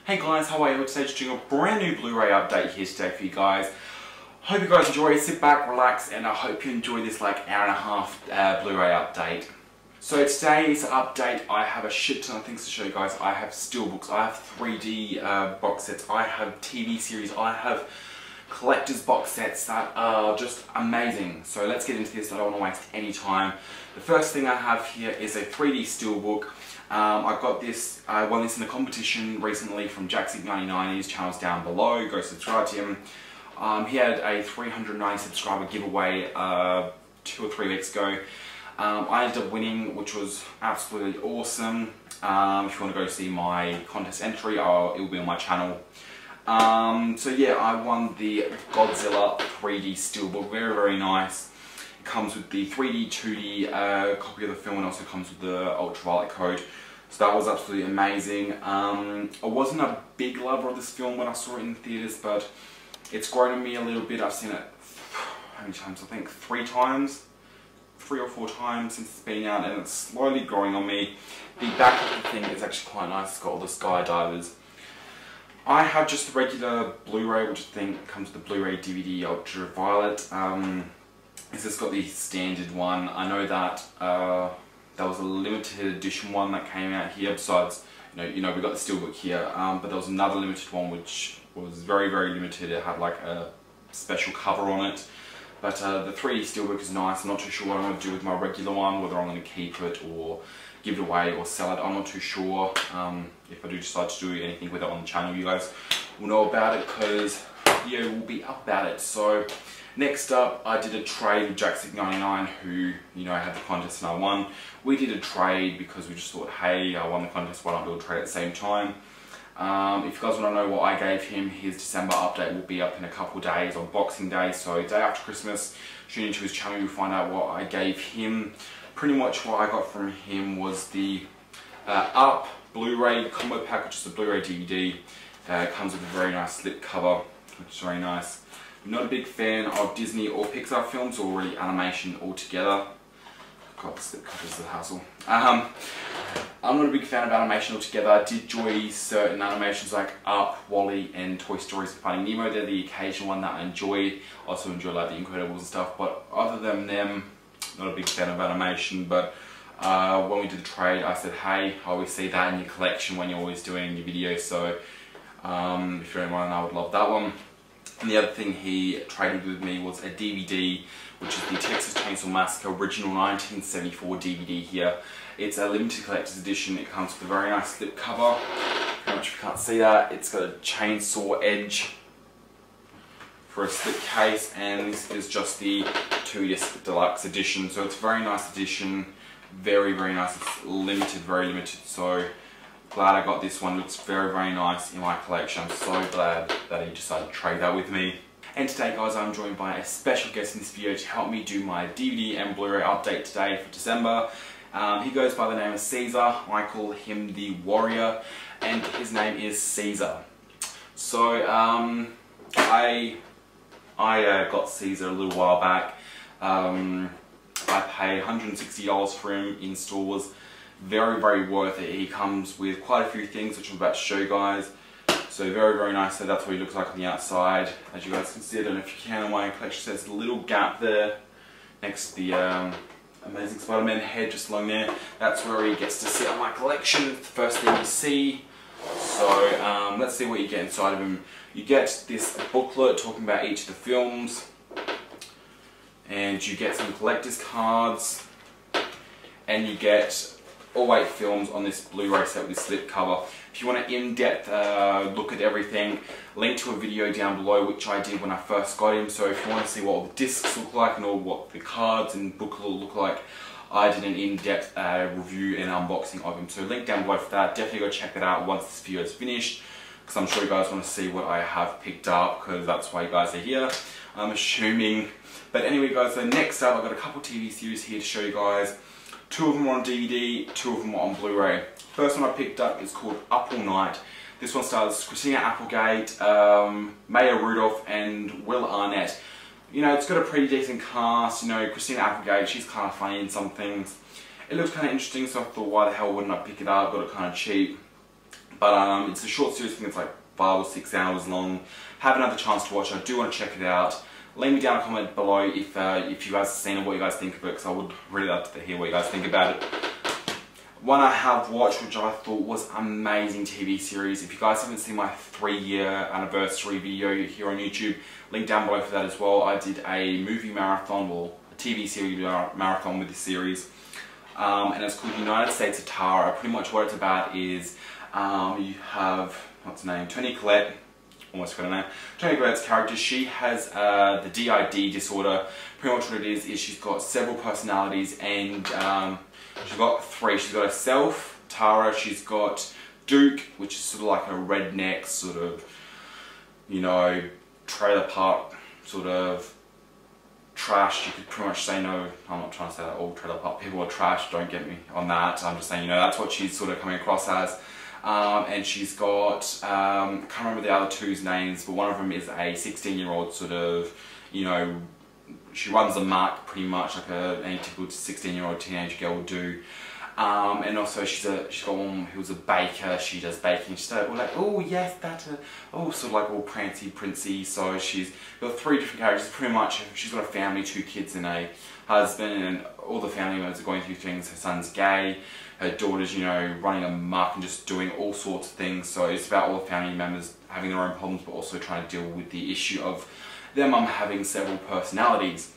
Hey guys, how are you? Today just doing a brand new Blu-ray update here today for you guys. Hope you guys enjoy it. Sit back, relax, and I hope you enjoy this like hour and a half Blu-ray update. So today's update, I have a shit ton of things to show you guys. I have steelbooks, I have 3D box sets, I have TV series, I have collector's box sets that are just amazing. So let's get into this. I don't want to waste any time. The first thing I have here is a 3D steelbook. I got this, I won this in a competition recently from Jack's99. His channel's down below, go subscribe to him. He had a 390 subscriber giveaway 2 or 3 weeks ago. I ended up winning, which was absolutely awesome. If you want to go see my contest entry, it will be on my channel. So yeah, I won the Godzilla 3D steelbook, very nice. It comes with the 3D, 2D copy of the film and also comes with the ultraviolet code. So that was absolutely amazing. I wasn't a big lover of this film when I saw it in the theatres, but it's grown on me a little bit. I've seen it, how many times? I think 3 or 4 times since it's been out, and it's slowly growing on me. The back of the thing is actually quite nice. It's got all the skydivers. I have just the regular Blu-ray, which I think comes with the Blu-ray DVD ultraviolet. This has got the standard one. I know that there was a limited edition one that came out here. Besides, you know, we got the steelbook here, but there was another limited one which was very limited. It had like a special cover on it. But the 3D steelbook is nice. I'm not too sure what I'm going to do with my regular one, whether I'm going to keep it or give it away or sell it. I'm not too sure. If I do decide to do anything with it on the channel, you guys will know about it because yeah, we'll be up about it. So next up, I did a trade with Jack's99, who, you know, had the contest and I won. We did a trade because we just thought, hey, I won the contest, why not do a trade at the same time? If you guys want to know what I gave him, his December update will be up in a couple of days on Boxing Day, so day after Christmas. Tune into his channel, you'll find out what I gave him. Pretty much what I got from him was the Up Blu-ray combo pack, which is a Blu-ray DVD. It comes with a very nice slip cover, which is very nice. I'm not a big fan of Disney or Pixar films, or really animation altogether. God, the slip covers the hassle. I'm not a big fan of animation altogether. I did enjoy certain animations like Up, WALL-E and Toy Stories and Finding Nemo. They're the occasional one that I enjoy. I also enjoy like The Incredibles and stuff, but other than them, not a big fan of animation. But when we did the trade, I said, hey, I always see that in your collection when you're always doing your videos, so if you don't mind, I would love that one. And the other thing he traded with me was a DVD, which is the Texas Chainsaw Massacre original 1974 DVD here. It's a limited collector's edition. It comes with a very nice slip cover. Pretty much if you can't see that, it's got a chainsaw edge for a slip case, and this is just the 2-disc deluxe edition. So it's a very nice edition, very nice. It's limited, very limited. So glad I got this one. Looks very nice in my collection. I'm so glad that he decided to trade that with me. And today, guys, I'm joined by a special guest in this video to help me do my DVD and Blu-ray update today for December. He goes by the name of Caesar. I call him the Warrior, and his name is Caesar. So I got Caesar a little while back. I paid $160 for him in stores. Very worth it. He comes with quite a few things which I'm about to show you guys. So very nice. So that's what he looks like on the outside. As you guys can see, I don't know if you can on my collection, there's a little gap there next to the Amazing Spider-Man head just along there. That's where he gets to sit on my collection. It's the first thing you see. So let's see what you get inside of him. You get this booklet talking about each of the films, and you get some collector's cards, and you get all 8 films on this Blu-ray set with this slip cover. If you want an in-depth look at everything, link to a video down below which I did when I first got him. So if you want to see what all the discs look like and all what the cards and booklet look like, I did an in-depth review and unboxing of him. So link down below for that. Definitely go check that out once this video is finished, because I'm sure you guys want to see what I have picked up, because that's why you guys are here, I'm assuming. But anyway, guys, so next up I've got a couple TV series here to show you guys. 2 of them are on DVD, 2 of them are on Blu-ray. First one I picked up is called Up All Night. This one stars Christina Applegate, Maya Rudolph and Will Arnett. You know, it's got a pretty decent cast. You know, Christina Applegate, she's kind of funny in some things. It looks kind of interesting, so I thought, why the hell wouldn't I pick it up? Got it kind of cheap. But it's a short series, I think it's like 5 or 6 hours long. Haven't had the chance to watch it, I do want to check it out. Leave me down a comment below if you guys have seen it, what you guys think of it, because I would really like to hear what you guys think about it. One I have watched, which I thought was amazing TV series. If you guys haven't seen my 3-year anniversary video here on YouTube, link down below for that as well. I did a movie marathon, or a TV series marathon with this series. And it's called United States of Tara. Pretty much what it's about is, you have, what's her name, Toni Collette. Almost forgot her name. Toni Collette's character, she has the DID disorder. Pretty much what it is she's got several personalities, and she's got 3. She's got herself, Tara, she's got Duke, which is sort of like a redneck, sort of, you know, trailer park, sort of trash. You could pretty much say, no, I'm not trying to say that all trailer park people are trash, don't get me on that. I'm just saying, you know, that's what she's sort of coming across as. And she's got, I can't remember the other 2's names, but one of them is a 16-year-old sort of, you know, she runs a mark pretty much like any typical 16-year-old teenage girl would do. And also she's got one who's a baker, she does baking. She's like, oh yes, that's oh, sort of like all prancy, princey. So she's got 3 different characters, pretty much. She's got a family, 2 kids and a husband, and all the family members are going through things. Her son's gay, her daughter's, you know, running a mark and just doing all sorts of things. So it's about all the family members having their own problems, but also trying to deal with the issue of their mum having several personalities.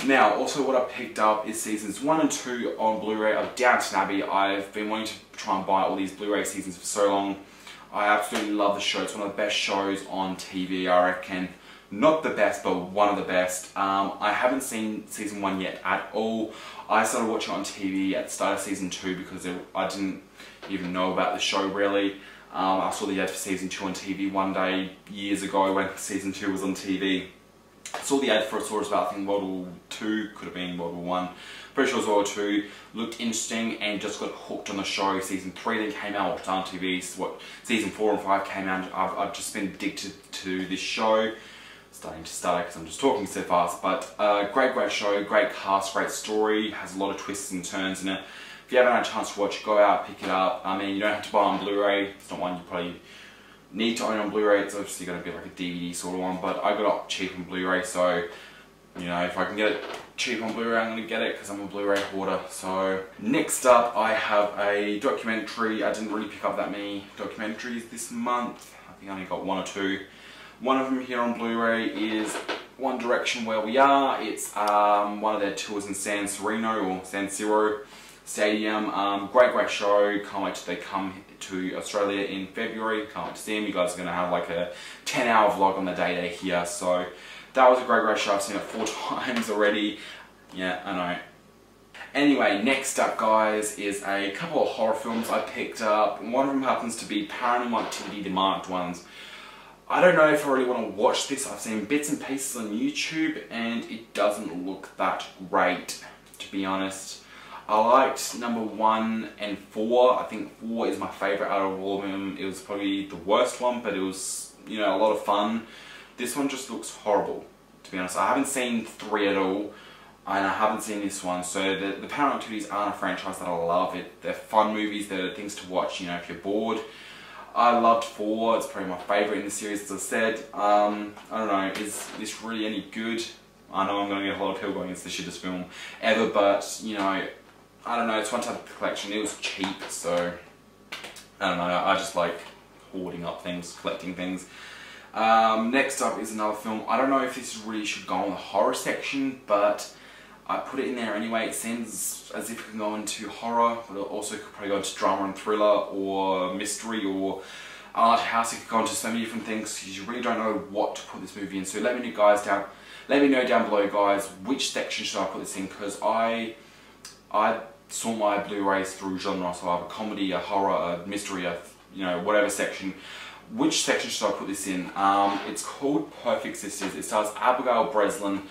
Now, also what I picked up is seasons 1 and 2 on Blu-ray of Downton Abbey. I've been wanting to try and buy all these Blu-ray seasons for so long. I absolutely love the show. It's one of the best shows on TV, I reckon. Not the best, but one of the best. I haven't seen season 1 yet at all. I started watching it on TV at the start of season 2 because I didn't even know about the show really. I saw the ad for season 2 on TV one day years ago when season 2 was on TV. I saw the ad for it, saw it was about, I think, World War 2, could have been World War 1. Pretty sure it was World War 2. Looked interesting and just got hooked on the show. Season 3 then came out, watched on TV. So season 4 and 5 came out. I've just been addicted to this show. Starting to stutter because I'm just talking so fast. But great show, great cast, great story. Has a lot of twists and turns in it. If you haven't had a chance to watch it, go out, pick it up. I mean, you don't have to buy it on Blu-ray. It's not one you probably need to own on Blu-ray. It's obviously going to be like a DVD sort of one, but I got it cheap on Blu-ray, so, you know, if I can get it cheap on Blu-ray, I'm going to get it because I'm a Blu-ray hoarder. So next up, I have a documentary. I didn't really pick up that many documentaries this month. I think I only got 1 or 2. One of them here on Blu-ray is One Direction Where We Are. It's one of their tours in San Siro Stadium. Great show. Can't wait till they come to Australia in February. Can't wait to see them. You guys are going to have like a 10-hour vlog on the day they're here. So that was a great show. I've seen it 4 times already. Yeah, I know. Anyway, next up, guys, is a couple of horror films I picked up. One of them happens to be Paranormal Activity, the marked ones. I don't know if I really want to watch this. I've seen bits and pieces on YouTube and it doesn't look that great, to be honest. I liked number 1 and 4. I think 4 is my favourite out of all of them. It was probably the worst one, but it was, you know, a lot of fun. This one just looks horrible, to be honest. I haven't seen 3 at all, and I haven't seen this one. So the Paranormal Activities aren't a franchise that I love. They're fun movies. They're things to watch, you know, if you're bored. I loved 4. It's probably my favourite in the series, as I said. I don't know, is this really any good? I know I'm going to get a lot of people going, it's the shittest film ever, but, you know, I don't know, it's one type of collection. It was cheap, so I don't know, I just like hoarding up things, collecting things. Next up is another film. I don't know if this really should go in the horror section, but I put it in there anyway. It seems as if it can go into horror, but it also could probably go into drama and thriller, or mystery, or art house. It could go into so many different things because you really don't know what to put this movie in. So let me know down below, guys, which section should I put this in, because I sort my Blu-rays through genre, so I have a comedy, a horror, a mystery, you know, whatever section. Which section should I put this in? It's called Perfect Sisters. It stars Abigail Breslin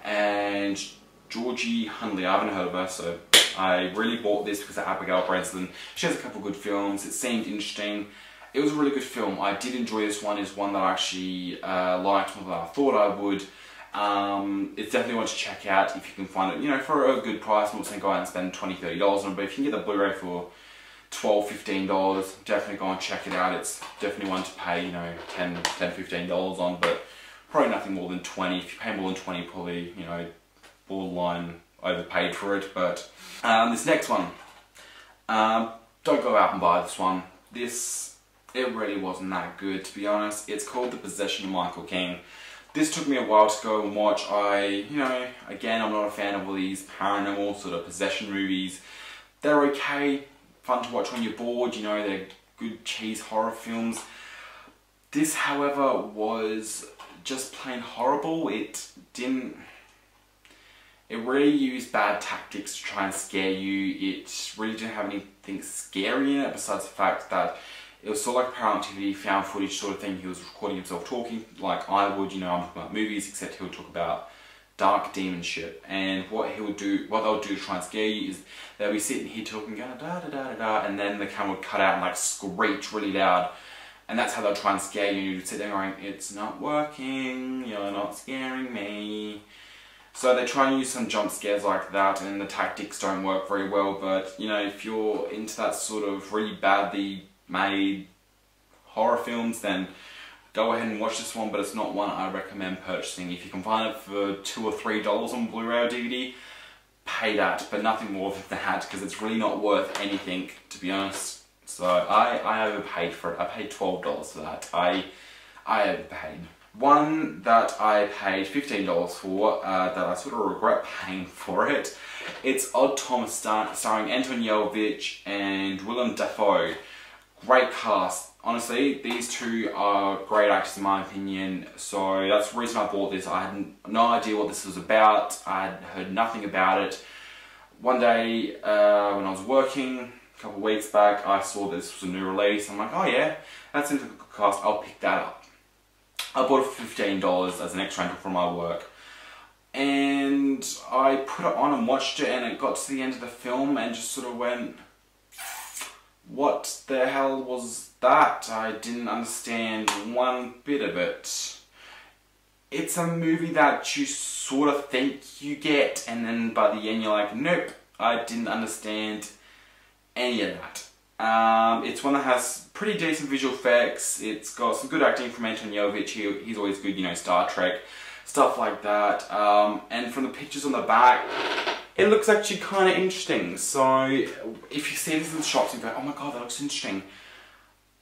and Georgie Hundley. I haven't heard of her, so I really bought this because of Abigail Breslin. She has a couple of good films. It seemed interesting. It was a really good film. I did enjoy this one. It's one that I actually liked more than I thought I would. It's definitely one to check out if you can find it, you know, for a good price. I'm not saying go out and spend $20, $30 on it, but if you can get the Blu-ray for $12, $15. Definitely go and check it out. It's definitely one to pay, you know, $10, $15 on, but probably nothing more than 20. If you pay more than 20, probably, you know, borderline overpaid for it. But this next one, don't go out and buy this one. It really wasn't that good, to be honest. It's called The Possession of Michael King. This took me a while to go and watch. You know, again, I'm not a fan of all these paranormal sort of possession movies. They're okay, fun to watch when you're bored, you know, they're good cheese horror films. This, however, was just plain horrible. It really used bad tactics to try and scare you. It really didn't have anything scary in it, besides the fact that it was sort of like Paranormal TV, found footage sort of thing. He was recording himself talking like I would, you know, I'm talking about movies, except he would talk about dark demon shit. And what they'll do to try and scare you is they'll be sitting here talking, da da da da da, and then the camera would cut out and like screech really loud. And that's how they'll try and scare you. You'd sit there going, it's not working, you're not scaring me. So they try and use some jump scares like that, and the tactics don't work very well. But, you know, if you're into that sort of really badly made horror films, then go ahead and watch this one, but it's not one I recommend purchasing. If you can find it for $2 or $3 on Blu-ray or DVD, pay that, but nothing more than that, because it's really not worth anything, to be honest. So I overpaid for it. I paid $12 for that. I overpaid. One that I paid $15 for, that I sort of regret paying for it, it's Odd Thomas starring Anton Yelchin and Willem Dafoe. Great cast. Honestly, these two are great actors in my opinion, so that's the reason I bought this. I had no idea what this was about. I had heard nothing about it. One day, when I was working, a couple of weeks back, I saw this was a new release. I'm like, oh yeah, that's in the cast, I'll pick that up. I bought it for $15 as an extra rental from my work. And I put it on and watched it, and it got to the end of the film and just sort of went, what the hell was that? I didn't understand one bit of it. It's a movie that you sort of think you get, and then by the end you're like, nope, I didn't understand any of that. It's one that has pretty decent visual effects. It's got some good acting from Anton Yelchin. He's always good, you know, Star Trek, stuff like that. And from the pictures on the back, it looks actually kind of interesting. So if you see this in the shops and go, oh my god, that looks interesting,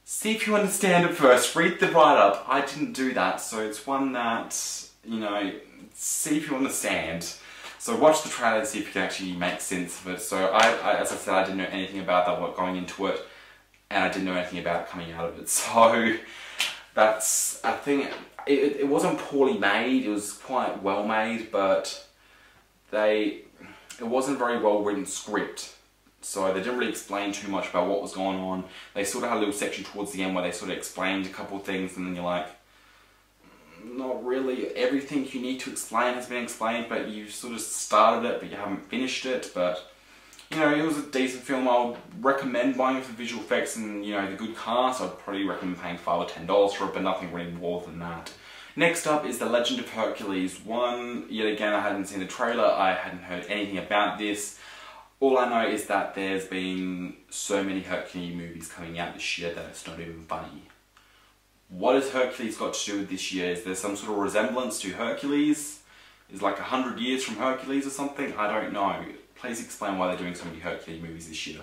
see if you understand it first. Read the write-up. I didn't do that, so it's one that, you know, see if you understand. So watch the trailer and see if you can actually make sense of it. So as I said, I didn't know anything about that going into it, and I didn't know anything about it coming out of it. So that's, I think, it wasn't poorly made. It was quite well made, but it wasn't a very well written script. So they didn't really explain too much about what was going on. They sort of had a little section towards the end where they sort of explained a couple of things, and then you're like, not really everything you need to explain has been explained, but you sort of started it but you haven't finished it. But you know, it was a decent film. I would recommend buying it for visual effects and, you know, the good cast. I'd probably recommend paying $5 or $10 for it, but nothing really more than that. Next up is The Legend of Hercules. One, yet again, I hadn't seen the trailer, I hadn't heard anything about this. All I know is that there's been so many Hercules movies coming out this year that it's not even funny. What has Hercules got to do with this year? Is there some sort of resemblance to Hercules? Is like 100 years from Hercules or something? I don't know. Please explain why they're doing so many Hercules movies this year.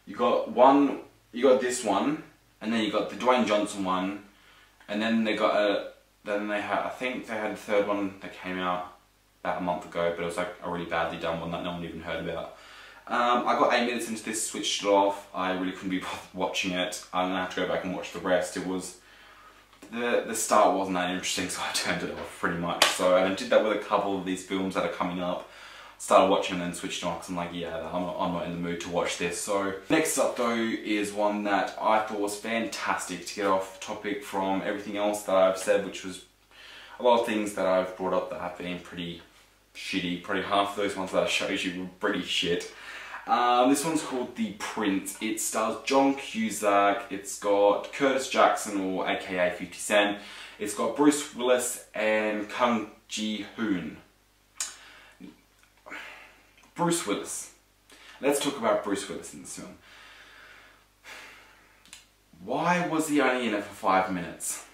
You got this one, and then you got the Dwayne Johnson one, and then they got I think they had a third one that came out about a month ago, but it was like a really badly done one that no one even heard about. I got 8 minutes into this, switched it off. I really couldn't be bothered watching it. I'm gonna have to go back and watch the rest. It was the start wasn't that interesting, so I turned it off pretty much. So I did that with a couple of these films that are coming up. Started watching and then switched on because I'm like, yeah, I'm not in the mood to watch this. So next up though is one that I thought was fantastic, to get off topic from everything else that I've said, which was a lot of things that I've brought up that have been pretty shitty. Probably half of those ones that I showed you were pretty shit. This one's called The Prince. It stars John Cusack, it's got Curtis Jackson, or aka 50 Cent, it's got Bruce Willis and Kang Ji-hoon. Bruce Willis. Let's talk about Bruce Willis in this film. Why was he only in it for 5 minutes?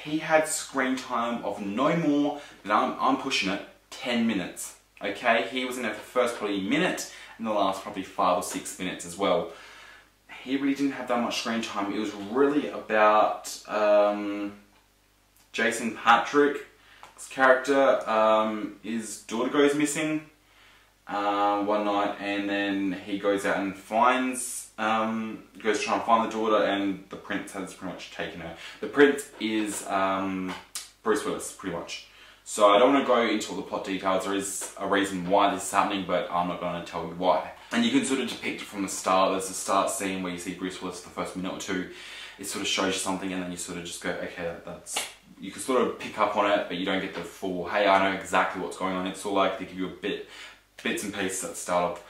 He had screen time of no more than, I'm pushing it, 10 minutes. Okay, he was in it for the first probably minute and the last probably 5 or 6 minutes as well. He really didn't have that much screen time. It was really about Jason Patrick's character. His daughter goes missing one night, and then he goes out and finds, goes to try and find the daughter, and the prince has pretty much taken her. The prince is Bruce Willis, pretty much. So I don't want to go into all the plot details. There is a reason why this is happening, but I'm not going to tell you why. And you can sort of depict it from the start. There's a start scene where you see Bruce Willis for the first minute or two. It sort of shows you something, and then you sort of just go, okay, that's... You can sort of pick up on it, but you don't get the full, hey, I know exactly what's going on. It's all like they give you bits and pieces at the start of,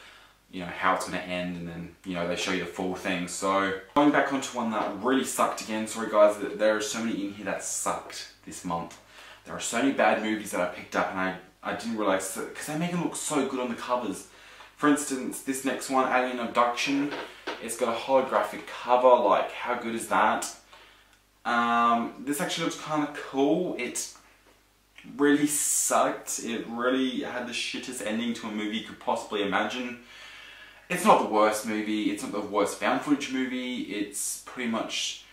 you know, how it's going to end, and then, you know, they show you the full thing. So, going back onto one that really sucked again. Sorry guys, there are so many in here that sucked this month. There are so many bad movies that I picked up, and I didn't realise, because they make it look so good on the covers. For instance, this next one, Alien Abduction, it's got a holographic cover. Like, how good is that? This actually looks kind of cool. It really sucked. It really had the shittest ending to a movie you could possibly imagine. It's not the worst movie. It's not the worst found footage movie. It's pretty much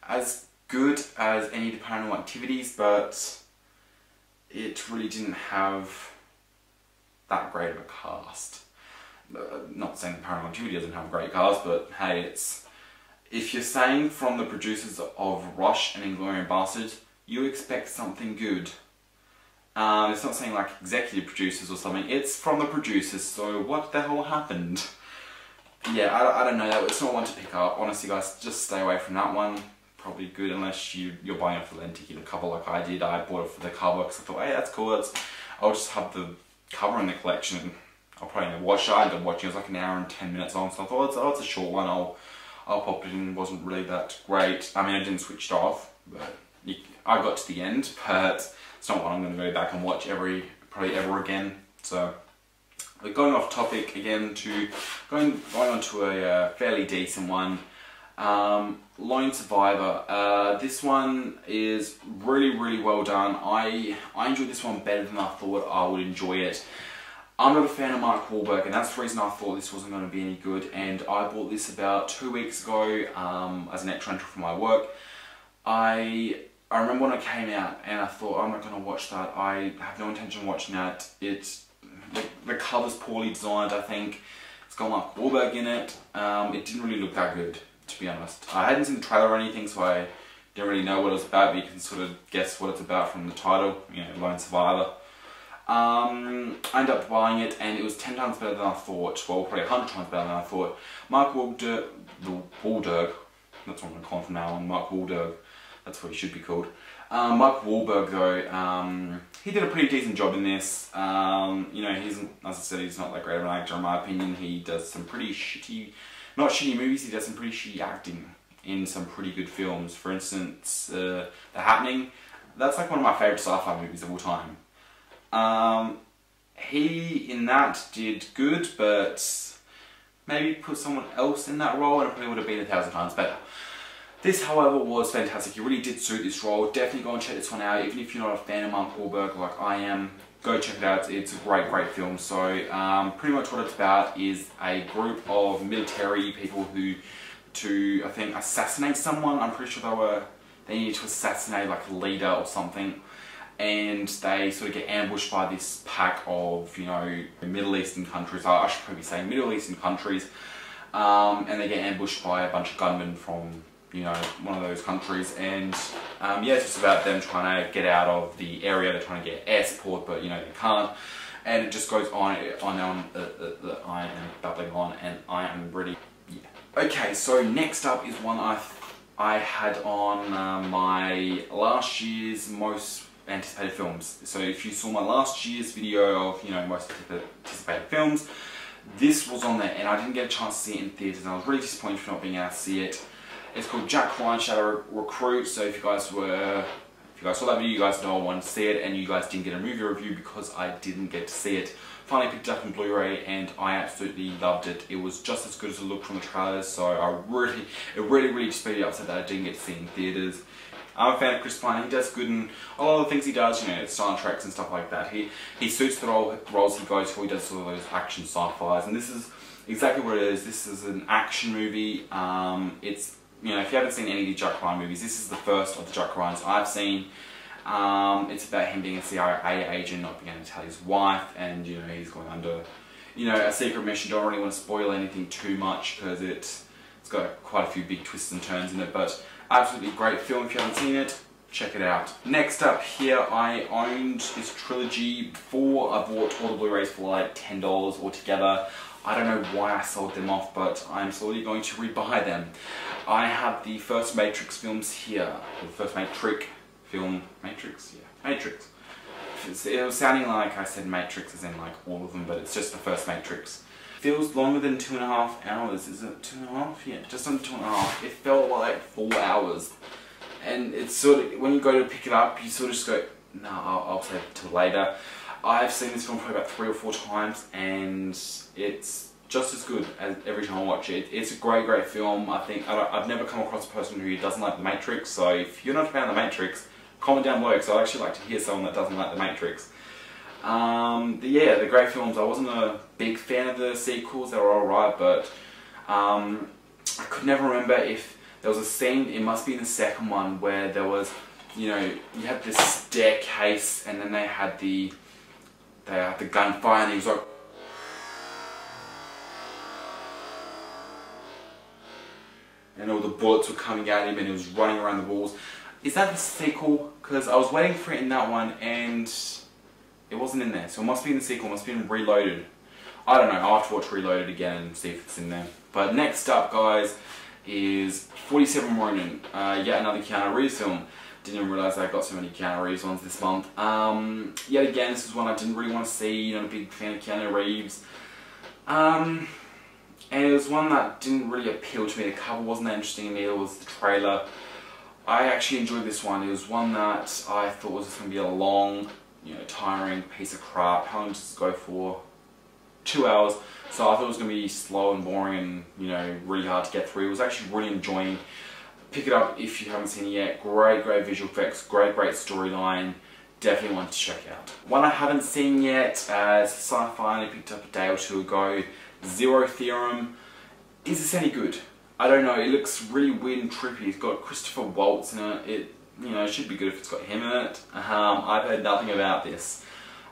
as good as any of the Paranormal Activities, but it really didn't have that great of a cast. Not saying the Paranormal Activity doesn't have a great cast, but hey, it's... If you're saying from the producers of Rush and Inglourious Basterds, you expect something good. It's not saying like executive producers or something, it's from the producers, so what the hell happened? Yeah, I don't know, it's not one to pick up. Honestly guys, just stay away from that one. Probably good unless you're buying it for the lenticular cover like I did. I bought it for the cover because I thought, hey, that's cool, I'll just have the cover in the collection. I'll probably never watch it. I ended up watching it. It was like an hour and 10 minutes long, so I thought, oh, it's a short one, I'll pop it in. It wasn't really that great. I mean, I didn't switch it off, but I got to the end, but it's not one I'm going to go back and watch probably ever again. So, going off topic again to, going on to a fairly decent one, Lone Survivor. This one is really well done. I enjoyed this one better than I thought I would enjoy it. I'm not a fan of Mark Wahlberg, and that's the reason I thought this wasn't going to be any good, and I bought this about 2 weeks ago as an extra rental for my work. I remember when it came out, and I thought, I'm not going to watch that. I have no intention of watching that. The cover's poorly designed, I think. It's got Mark Wahlberg in it. It didn't really look that good, to be honest. I hadn't seen the trailer or anything, so I didn't really know what it was about, but you can sort of guess what it's about from the title, you know, Lone Survivor. I ended up buying it, and it was 10 times better than I thought. Well, probably 100 times better than I thought. Mark Wahlberg, that's what I'm going to call him from now on, Mark Wahlberg, that's what he should be called. Mark Wahlberg though, he did a pretty decent job in this. You know, as I said, he's not that great of an actor in my opinion. He does some pretty shitty, not shitty movies, he does some pretty shitty acting in some pretty good films. For instance, The Happening, that's like one of my favourite sci-fi movies of all time. He in that did good, but maybe put someone else in that role and it probably would have been 1,000 times better. This, however, was fantastic. He really did suit this role. Definitely go and check this one out. Even if you're not a fan of Mark Wahlberg like I am, go check it out. It's a great film. So, pretty much what it's about is a group of military people who, I think, assassinate someone. I'm pretty sure they needed to assassinate like a leader or something. And they sort of get ambushed by this pack of, you know, Middle Eastern countries. I should probably say Middle Eastern countries. And they get ambushed by a bunch of gunmen from, you know, one of those countries. And yeah, it's just about them trying to get out of the area. They're trying to get air support, but you know, they can't. And it just goes on. I am babbling on, and I am ready. Yeah. Okay, so next up is one I had on my last year's most anticipated films. So if you saw my last year's video of, you know, most anticipated films, this was on there, and I didn't get a chance to see it in theatres, and I was really disappointed for not being able to see it. It's called Jack Ryan Shadow Recruit. So if you guys saw that video, you guys know I wanted to see it, and you guys didn't get a movie review because I didn't get to see it. finally picked it up on Blu-ray and I absolutely loved it. It was just as good as it looked from the trailers, so it really speeded up so that I didn't get to see it in theatres. I'm a fan of Chris Pine. He does good in a lot of the things he does, you know, Star Treks and stuff like that. He suits the roles he goes for. He does all those action sci-fis, and this is exactly what it is. This is an action movie. It's, you know, if you haven't seen any of the Jack Ryan movies, this is the first of the Jack Ryans I've seen. It's about him being a CIA agent, not being able to tell his wife, and you know, he's going under, you know, a secret mission. Don't really want to spoil anything too much because it's got quite a few big twists and turns in it, but absolutely great film. If you haven't seen it, check it out. Next up here, I owned this trilogy before. I bought all the Blu-rays for like $10 altogether. I don't know why I sold them off, but I'm slowly going to rebuy them. I have the first Matrix films here. The first Matrix film. Matrix? Yeah. Matrix. It was sounding like I said Matrix as in like all of them, but it's just the first Matrix. Feels longer than 2.5 hours. Is it 2.5? Yeah, just under 2.5. It felt like 4 hours. And it's sort of, when you go to pick it up, you sort of just go, no, I'll save it till later. I've seen this film probably about 3 or 4 times, and it's just as good as every time I watch it. It's a great film. I think I've never come across a person who doesn't like The Matrix, so if you're not a fan of The Matrix, comment down below, because I'd actually like to hear someone that doesn't like The Matrix. Yeah, the great films. I wasn't a big fan of the sequels. They were alright, but I could never remember if there was a scene, it must be in the second one, where there was, you know, you had this staircase and then they had the gunfire and he was like, and all the bullets were coming at him and he was running around the walls. Is that the sequel? Because I was waiting for it in that one and it wasn't in there, so it must be in the sequel, it must be in Reloaded. I don't know, I'll have to watch Reloaded again and see if it's in there. But next up, guys, is 47 Ronin, yet another Keanu Reeves film. Didn't even realise I got so many Keanu Reeves ones this month. Yet again, this is one I didn't really want to see, not a big fan of Keanu Reeves. And it was one that didn't really appeal to me. The cover wasn't that interesting, neither was the trailer. I actually enjoyed this one. It was one that I thought was just going to be a long, you know, tiring piece of crap. How long does this go for? 2 hours. So I thought it was going to be slow and boring and, you know, really hard to get through. It was actually really enjoying. Pick it up if you haven't seen it yet. Great visual effects, great storyline. Definitely one to check out. One I haven't seen yet, it's a sci-fi I picked up a day or two ago. Zero Theorem. Is this any good? I don't know. It looks really weird and trippy. It's got Christopher Waltz in it. You know, it should be good if it's got him in it. I've heard nothing about this.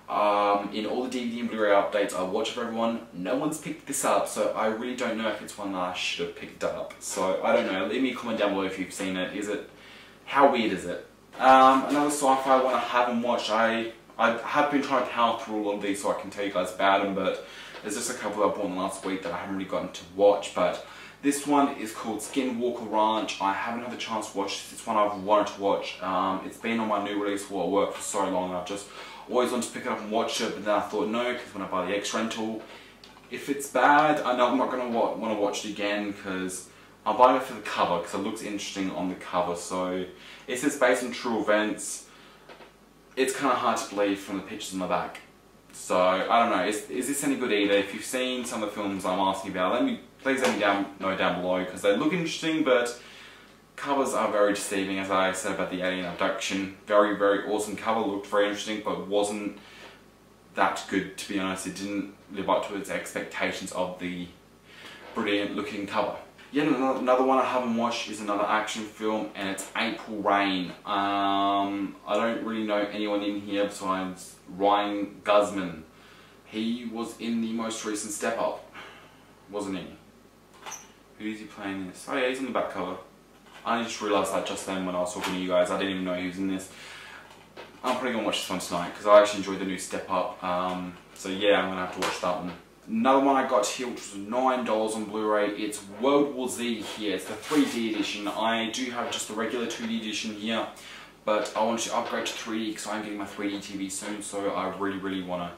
In all the DVD and Blu-ray updates I watch of everyone, no one's picked this up, so I really don't know if it's one that I should have picked up. So I don't know. Leave me a comment down below if you've seen it. How weird is it? Another sci-fi one I haven't watched. I have been trying to power through a lot of these so I can tell you guys about them, but there's just a couple I bought in the last week that I haven't really gotten to watch. But this one is called Skinwalker Ranch. I haven't had the chance to watch this. It's one I've wanted to watch. It's been on my new release while I work for so long. I've just always wanted to pick it up and watch it, but then I thought no, because when I buy the X rental, if it's bad, I know I'm not going to want to watch it again, because I'm buying it for the cover, because it looks interesting on the cover. So it says based on true events. It's kind of hard to believe from the pictures on the back. So I don't know, is this any good either? If you've seen some of the films I'm asking about, please let me know down below, because they look interesting, but covers are very deceiving, as I said about the Alien Abduction. Very awesome cover, looked very interesting, but wasn't that good, to be honest. It didn't live up to its expectations of the brilliant looking cover. Yet another one I haven't watched is another action film, and it's April Rain. I don't really know anyone in here besides Ryan Guzman. He was in the most recent Step Up, wasn't he? Who is he playing this? Oh yeah, he's on the back cover. I just realised that just then when I was talking to you guys. I didn't even know he was in this. I'm probably going to watch this one tonight because I actually enjoyed the new Step Up. So yeah, I'm going to have to watch that one. Another one I got here, which was $9 on Blu-ray. It's World War Z here. It's the 3D edition. I do have just the regular 2D edition here, but I want to upgrade to 3D because I'm getting my 3D TV soon. So I really want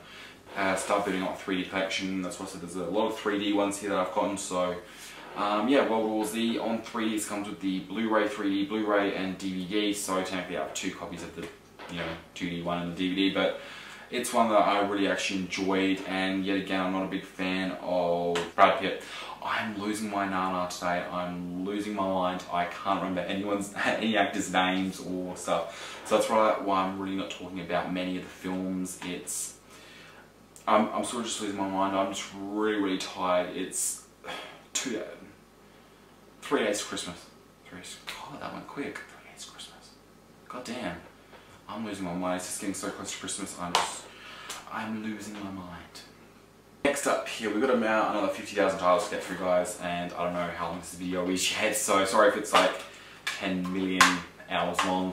to start building up a 3D collection. That's why I said there's a lot of 3D ones here that I've gotten. So yeah, World War Z on 3D. This comes with the Blu-ray, 3D Blu-ray and DVD. So technically I have 2 copies of the 2D one and the DVD, but It's one that I really actually enjoyed, and yet again, I'm not a big fan of Brad Pitt. I'm losing my nana today. I'm losing my mind. I can't remember any actors' names or stuff. So that's why I'm really not talking about many of the films. I'm sort of just losing my mind. I'm just really tired. It's 3 days to Christmas. God, that went quick. 3 days to Christmas. God damn. I'm losing my mind. It's just getting so close to Christmas. I'm losing my mind. Next up here, we've got about another 50,000 titles to get through, guys, and I don't know how long this video is yet, so sorry if it's like 10 million hours long.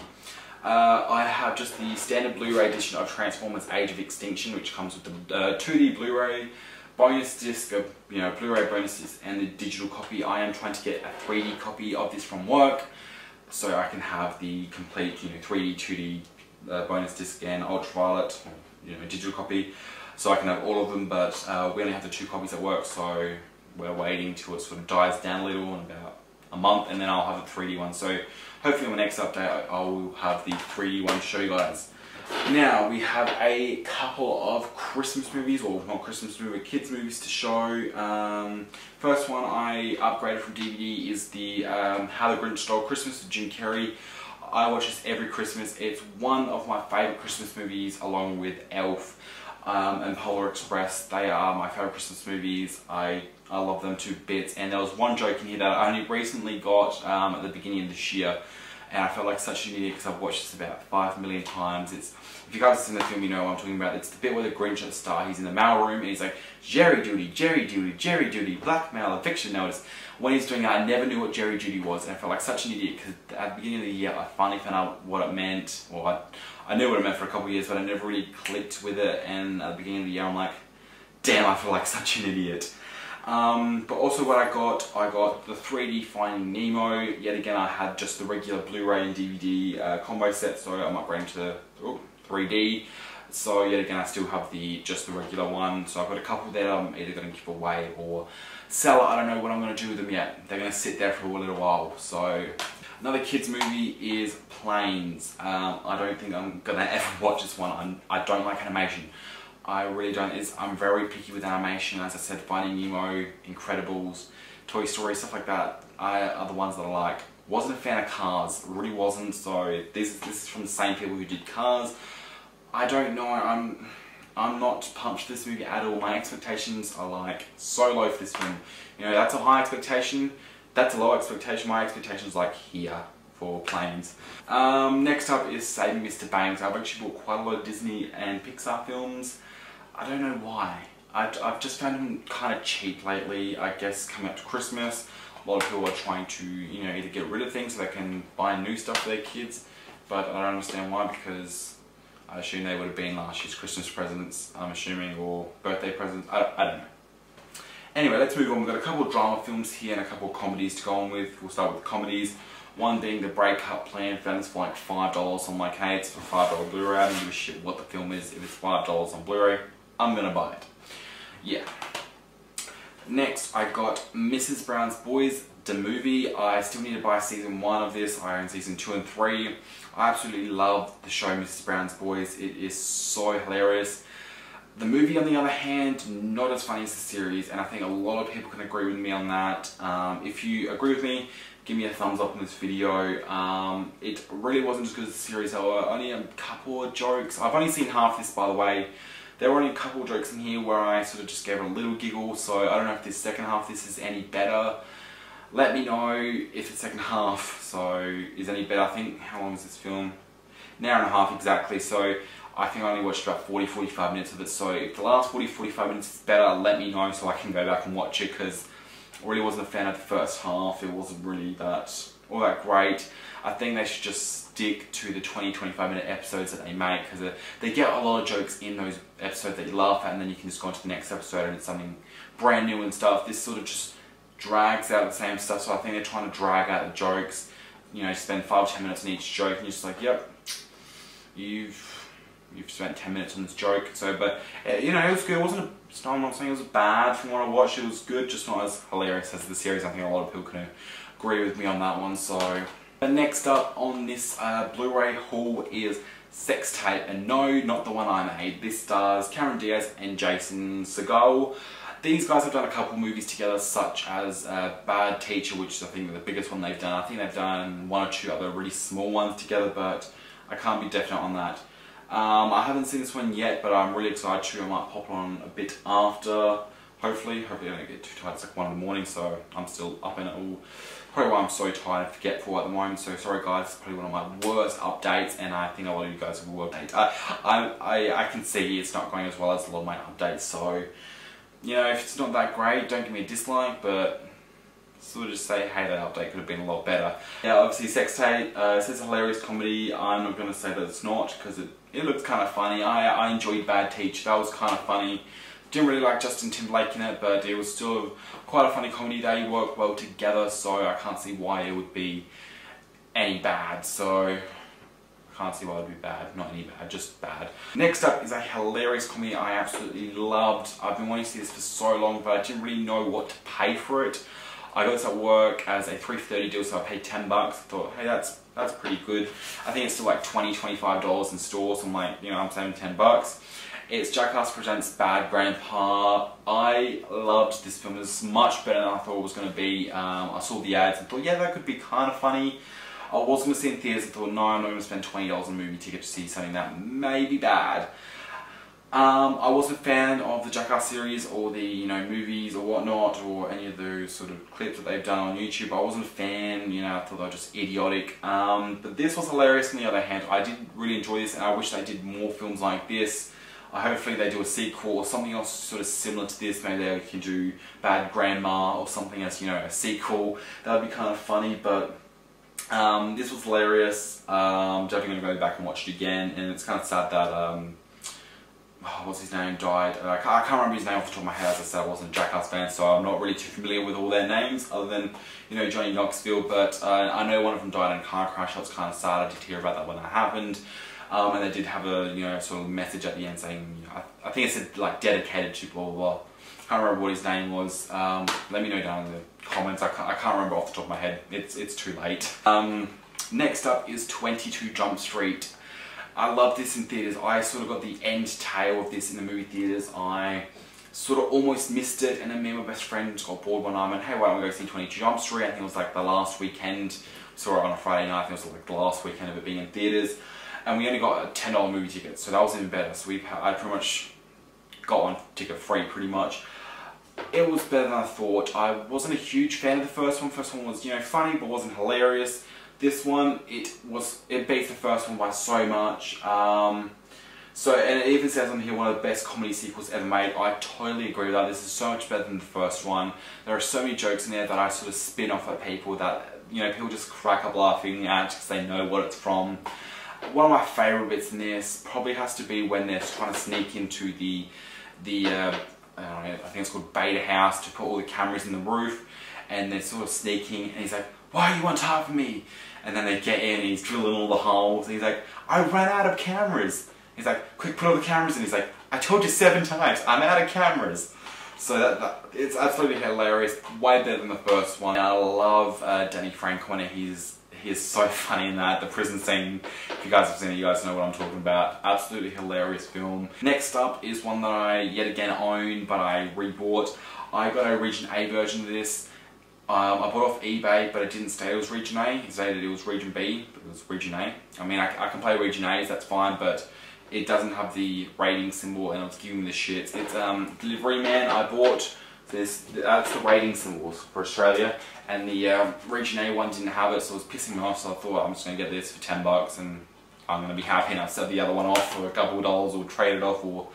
I have just the standard Blu-ray edition of Transformers Age of Extinction, which comes with the 2D Blu-ray, bonus disc, Blu-ray bonus disc, and the digital copy. I am trying to get a 3D copy of this from work, so I can have the complete 3D, 2D bonus disc and ultraviolet, digital copy. So I can have all of them, but we only have the 2 copies at work, so we're waiting till it sort of dies down a little in about a month, and then I'll have the 3D one. So hopefully on the next update I will have the 3D one to show you guys. Now we have a couple of Christmas movies, or not Christmas movies, but kids movies to show. First one I upgraded from DVD is the How the Grinch Stole Christmas with Jim Carrey. I watch this every Christmas. It's one of my favourite Christmas movies, along with Elf and Polar Express. They are my favourite Christmas movies. I love them to bits, and there was one joke in here that I only recently got at the beginning of this year, and I felt like such an idiot because I've watched this about 5 million times. If you guys have seen the film, you know what I'm talking about. It's the bit where the Grinch at the start, he's in the mail room and he's like, Jerry Duty, Jerry Duty, Jerry Duty, blackmail, eviction notice. When he's doing that, I never knew what Jerry Duty was, and I felt like such an idiot because at the beginning of the year I finally found out what it meant. Well, I knew what it meant for a couple of years, but I never really clicked with it, and at the beginning of the year I'm like, damn, I feel like such an idiot. But also what I got the 3D Finding Nemo. Yet again, I had just the regular Blu-ray and DVD combo set, so I'm upgrading to 3D. So yet again, I still have just the regular one. So I've got a couple that I'm either going to give away or sell. I don't know what I'm going to do with them yet. They're going to sit there for a little while. So another kids movie is Planes. I don't think I'm going to ever watch this one. I don't like animation. I really don't. I'm very picky with animation. As I said, Finding Nemo, Incredibles, Toy Story, stuff like that are the ones that I like. Wasn't a fan of Cars, really wasn't. So this is from the same people who did Cars. I don't know. I'm not pumped for this movie at all. My expectations are like so low for this film. That's a high expectation. That's a low expectation. My expectation's like here for Planes. Next up is Saving Mr. Banks. I've actually bought quite a lot of Disney and Pixar films. I don't know why. I've just found them kind of cheap lately. I guess coming up to Christmas, a lot of people are trying to either get rid of things so they can buy new stuff for their kids. But I don't understand why, because I assume they would have been last year's Christmas presents, I'm assuming, or birthday presents. I don't know. Anyway, let's move on. We've got a couple of drama films here and a couple of comedies to go on with. We'll start with comedies. One being The Breakup Plan. Found this for like $5. I'm like, hey, it's for $5 Blu-ray. I don't give a shit what the film is. If it's $5 on Blu-ray, I'm gonna buy it. Yeah. Next, I got Mrs. Brown's Boys, the movie. I still need to buy season 1 of this. I own season 2 and 3. I absolutely love the show Mrs. Brown's Boys. It is so hilarious. The movie, on the other hand, not as funny as the series, and I think a lot of people can agree with me on that. If you agree with me, give me a thumbs up on this video. It really wasn't as good as the series. There were only a couple of jokes. I've only seen half this, by the way. There were only a couple of jokes in here where I sort of just gave it a little giggle, so I don't know if this second half this is any better. Let me know if the second half is any better. I think, how long is this film? An hour and a half exactly, so I think I only watched about 40-45 minutes of it, so if the last 40-45 minutes is better, let me know so I can go back and watch it, because I really wasn't a fan of the first half. It wasn't really all that great. I think they should just stick to the 20-25 minute episodes that they make, because they get a lot of jokes in those episodes that you laugh at, and then you can just go on to the next episode and it's something brand new and stuff. This sort of just drags out the same stuff, so I think they're trying to drag out the jokes. Spend 5-10 minutes on each joke, and you're just like, yep, you've spent 10 minutes on this joke. So, but it was good. I'm not saying it was bad from what I watched. It was good, just not as hilarious as the series. I think a lot of people can agree with me on that one. So, next up on this Blu-ray haul is Sex Tape, and no, not the one I made. This stars Cameron Diaz and Jason Segel. These guys have done a couple movies together, such as Bad Teacher, which is I think the biggest one they've done. I think they've done one or two other really small ones together, but I can't be definite on that. I haven't seen this one yet, but I'm really excited to. I might pop on a bit after, hopefully I don't get too tired. It's like 1 in the morning, so I'm still up in it all. Probably why I'm so tired and forgetful at the moment, so sorry guys, it's probably one of my worst updates, and I think a lot of you guys will update. I can see it's not going as well as a lot of my updates, so, you know, if it's not that great, don't give me a dislike, but sort of just say, hey, that update could have been a lot better. Yeah, obviously Sex Tape, it says hilarious comedy. I'm not going to say that it's not, because it looks kind of funny. I enjoyed Bad Teacher, that was kind of funny. Didn't really like Justin Timberlake in it, but it was still quite a funny comedy. They work well together, so I can't see why it would be any bad. So I can't see why it would be bad. Not any bad, just bad. Next up is a hilarious comedy I absolutely loved. I've been wanting to see this for so long, but I didn't really know what to pay for it. I got this at work as a 3:30 deal, so I paid 10 bucks. I thought, hey, that's pretty good. I think it's still like $20, $25 in stores. So I'm like, you know, I'm saving 10 bucks. It's Jackass Presents Bad Grandpa. I loved this film. It was much better than I thought it was going to be. I saw the ads and thought, yeah, that could be kind of funny. I was going to see it in theatres and thought, no, I'm not going to spend $20 on a movie ticket to see something that may be bad. I wasn't a fan of the Jackass series or the, you know, movies or whatnot, or any of those sort of clips that they've done on YouTube. I wasn't a fan, you know, I thought they were just idiotic. But this was hilarious on the other hand. I did really enjoy this, and I wish they did more films like this. Hopefully they do a sequel or something else sort of similar to this. Maybe they can do Bad Grandma or something as, you know, a sequel. That would be kind of funny, but this was hilarious. Definitely going to go back and watch it again, and it's kind of sad that, what's his name, died. I can't remember his name off the top of my head. As I said, I wasn't a Jackass fan, so I'm not really too familiar with all their names, other than, you know, Johnny Knoxville, but I know one of them died in a car crash. That was kind of sad. I did hear about that when that happened. And they did have a, you know, sort of message at the end saying, you know, I think it said like dedicated to blah blah blah. I can't remember what his name was. Let me know down in the comments. I can't remember off the top of my head. It's too late. Next up is 22 Jump Street. I love this in theatres. I sort of got the end tail of this in the movie theatres. I sort of almost missed it, and then me and my best friend got bored one night and went, hey, why don't we go see 22 Jump Street? I think it was like the last weekend. We saw it on a Friday night. I think it was like the last weekend of it being in theatres. And we only got a $10 movie ticket, so that was even better. So I pretty much got one ticket free, pretty much. It was better than I thought. I wasn't a huge fan of the first one. First one was, you know, funny, but wasn't hilarious. This one, it beats the first one by so much. And it even says on here, one of the best comedy sequels ever made. I totally agree with that. This is so much better than the first one. There are so many jokes in there that I sort of spin off at people that, you know, people just crack up laughing at because they know what it's from. One of my favourite bits in this probably has to be when they're trying to sneak into the I don't know, I think it's called Beta House, to put all the cameras in the roof, and they're sort of sneaking, and he's like, why are you on top of me? And then they get in and he's drilling all the holes, and he's like, I ran out of cameras. He's like, quick, put all the cameras in. He's like, I told you 7 times, I'm out of cameras. So it's absolutely hilarious, way better than the first one. I love Danny Franco, and he's so funny in that. The prison scene, if you guys have seen it, you guys know what I'm talking about. Absolutely hilarious film. Next up is one that I yet again own, but I rebought. I got a Region A version of this. I bought off eBay, but it didn't say it was Region A. It stated it was Region B, but it was Region A. I mean, I can play Region A's, that's fine, but it doesn't have the rating symbol, and it's giving me the shits. It's Delivery Man. I bought this. That's the rating symbols for Australia, and the Region A one didn't have it, so it was pissing me off. So I thought, I'm just going to get this for 10 bucks, and I'm going to be happy. And I've set the other one off for a couple of dollars, or trade it off, or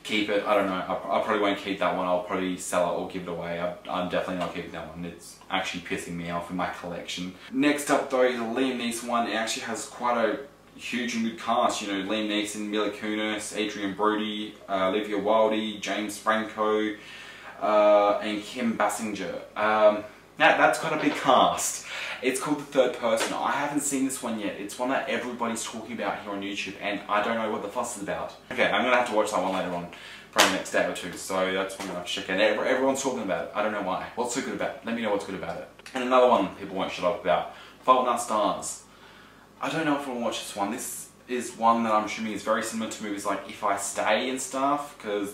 keep it. I don't know. I probably won't keep that one. I'll probably sell it or give it away. I'm definitely not keeping that one. It's actually pissing me off in my collection. Next up though is a Liam Neeson one. It actually has quite a huge and good cast. You know, Liam Neeson, Mila Kunis, Adrian Brody, Olivia Wilde, James Franco, and Kim Basinger. That's quite a big cast. It's called The Third Person. I haven't seen this one yet. It's one that everybody's talking about here on YouTube, and I don't know what the fuss is about. Okay, I'm going to have to watch that one later on, probably the next day or two, so that's what I'm going to have to check out. Everyone's talking about it. I don't know why. What's so good about it? Let me know what's good about it. And another one people won't shut up about, Fault in Our Stars. I don't know if I want to watch this one. This is one that I'm assuming is very similar to movies like If I Stay and stuff, because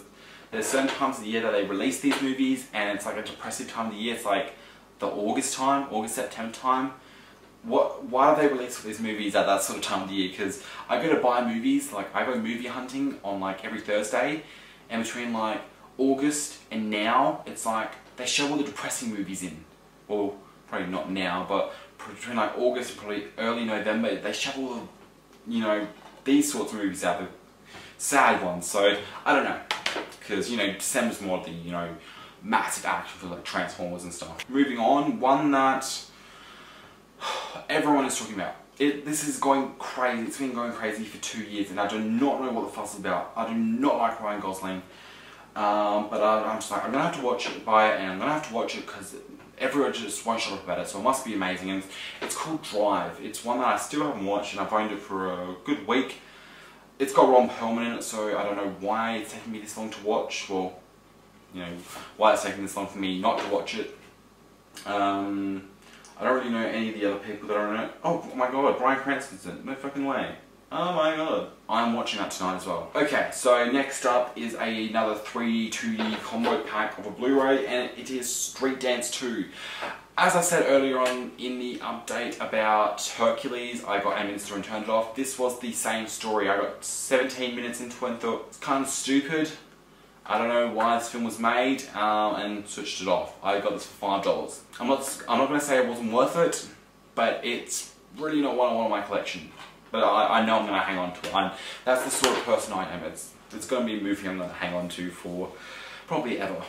there's certain times of the year that they release these movies, and it's like a depressive time of the year. It's like the August time, August-September time. Why do they release these movies at that sort of time of the year? Because I go to buy movies, like I go movie hunting on like every Thursday, and between like August and now, it's like they show all the depressing movies in. Well, probably not now, but between like August and probably early November, they shove all the, you know, these sorts of movies out, the sad ones. So I don't know, because, you know, December's more the, you know, massive action for like Transformers and stuff. Moving on, one that everyone is talking about. This is going crazy. It's been going crazy for 2 years, and I do not know what the fuss is about. I do not like Ryan Gosling, but I'm just like, I'm gonna have to watch it, buy it, and I'm gonna have to watch it because everyone just won't shut up about it. So it must be amazing. And it's called Drive. It's one that I still haven't watched, and I've owned it for a good week. It's got Ron Perlman in it, so I don't know why it's taking me this long to watch. Well, you know, why it's taking this long for me not to watch it. I don't really know any of the other people that are in it. Oh my god, Bryan Cranston's in it. No fucking way. Oh my god. I'm watching that tonight as well. Okay, so next up is another 3 2D combo pack of a Blu-ray, and it is Street Dance 2. As I said earlier on in the update about Hercules, I got 8 minutes through and turned it off. This was the same story. I got 17 minutes into it and thought, it's kind of stupid. I don't know why this film was made, and switched it off. I got this for $5. I'm not going to say it wasn't worth it, but it's really not one I want in my collection. But I know I'm going to hang on to it. That's the sort of person I am. It's going to be a movie I'm going to hang on to for probably ever.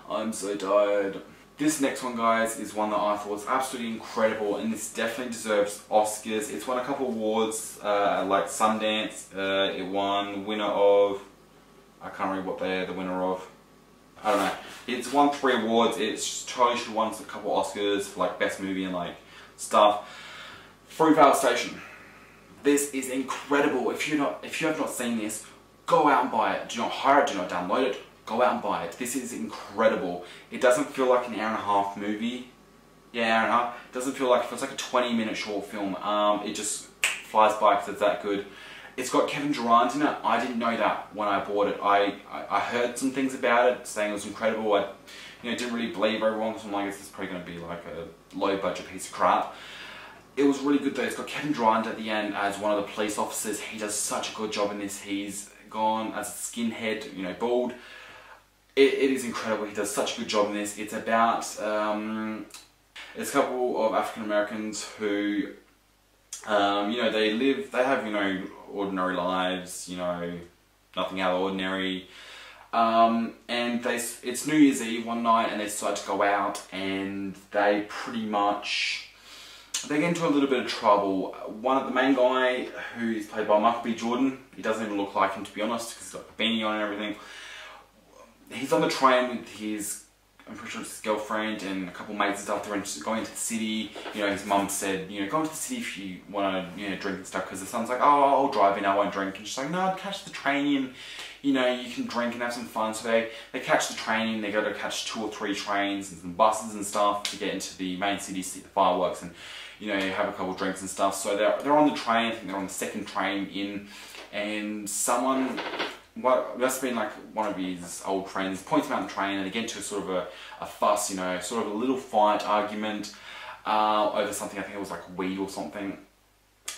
I'm so tired. This next one, guys, is one that I thought was absolutely incredible, and this definitely deserves Oscars. It's won a couple awards, like Sundance. It won winner of... I can't remember what they're the winner of. I don't know. It's won 3 awards. It's totally should have won a couple Oscars for like best movie and like stuff. Fruitvale Station. This is incredible. If you have not seen this, go out and buy it. Do not hire it. Do not download it. Go out and buy it. This is incredible. It doesn't feel like an hour-and-a-half movie. Yeah, hour and a half. It doesn't feel like it feels like a 20-minute short film. It just flies by because it's that good. It's got Kevin Durant in it. I didn't know that when I bought it. I heard some things about it, saying it was incredible. I didn't really believe everyone, so I'm like, this is probably going to be like a low-budget piece of crap. It was really good though. It's got Kevin Durant at the end as one of the police officers. He does such a good job in this. He's gone as a skinhead, you know, bald. It is incredible. He does such a good job in this. It's about, it's a couple of African Americans who, you know, they have, you know, ordinary lives, you know, nothing out of the ordinary. And it's New Year's Eve one night, and they decide to go out, and they pretty much, they get into a little bit of trouble. The main guy, who is played by Michael B. Jordan, he doesn't even look like him, to be honest, because he's got a beanie on and everything. He's on the train with his, I'm pretty sure it's his girlfriend and a couple of mates and stuff. They're going into the city. You know, his mum said, you know, go into the city if you want to, you know, drink and stuff. Because the son's like, oh, I'll drive in, I won't drink. And she's like, no, catch the train in. You know, you can drink and have some fun. So they catch the train in. They go to catch 2 or 3 trains and some buses and stuff to get into the main city, see the fireworks, and, you know, have a couple of drinks and stuff. So they're on the train. I think they're on the 2nd train in, and someone, it must have been like one of his old friends, points him out on the train, and they get into sort of a fuss, you know, sort of a little fight, argument over something. I think it was like weed or something.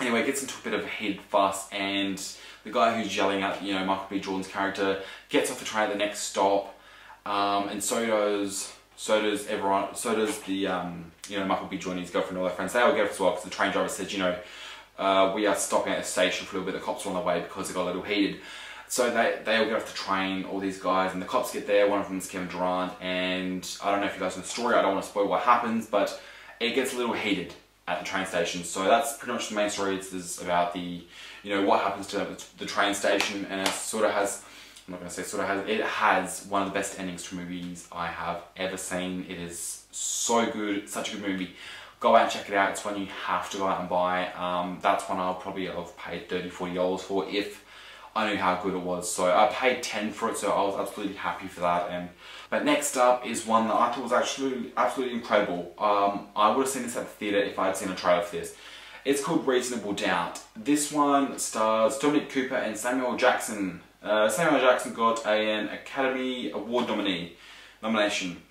Anyway, it gets into a bit of a heated fuss, and the guy who's yelling at, you know, Michael B. Jordan's character gets off the train at the next stop, and so does everyone. So does the you know, Michael B. Jordan, his girlfriend, all their friends. They all get off as well because the train driver said, you know, we are stopping at the station for a little bit. The cops are on the way because it got a little heated. So they all get off the train, all these guys, and the cops get there. One of them is Kevin Durant, and I don't know if you guys know the story. I don't want to spoil what happens, but it gets a little heated at the train station. So that's pretty much the main story. It's about the, you know, what happens to the train station, and it sort of has, I'm not going to say sort of has, it has one of the best endings to movies I have ever seen. It is so good. It's such a good movie. Go out and check it out. It's one you have to go out and buy. That's one I'll probably have paid $30, $40 for if I knew how good it was. So I paid $10 for it, so I was absolutely happy for that. But next up is one that I thought was actually absolutely incredible. I would have seen this at the theatre if I had seen a trailer for this. It's called Reasonable Doubt. This one stars Dominic Cooper and Samuel Jackson. Samuel Jackson got an Academy Award nomination.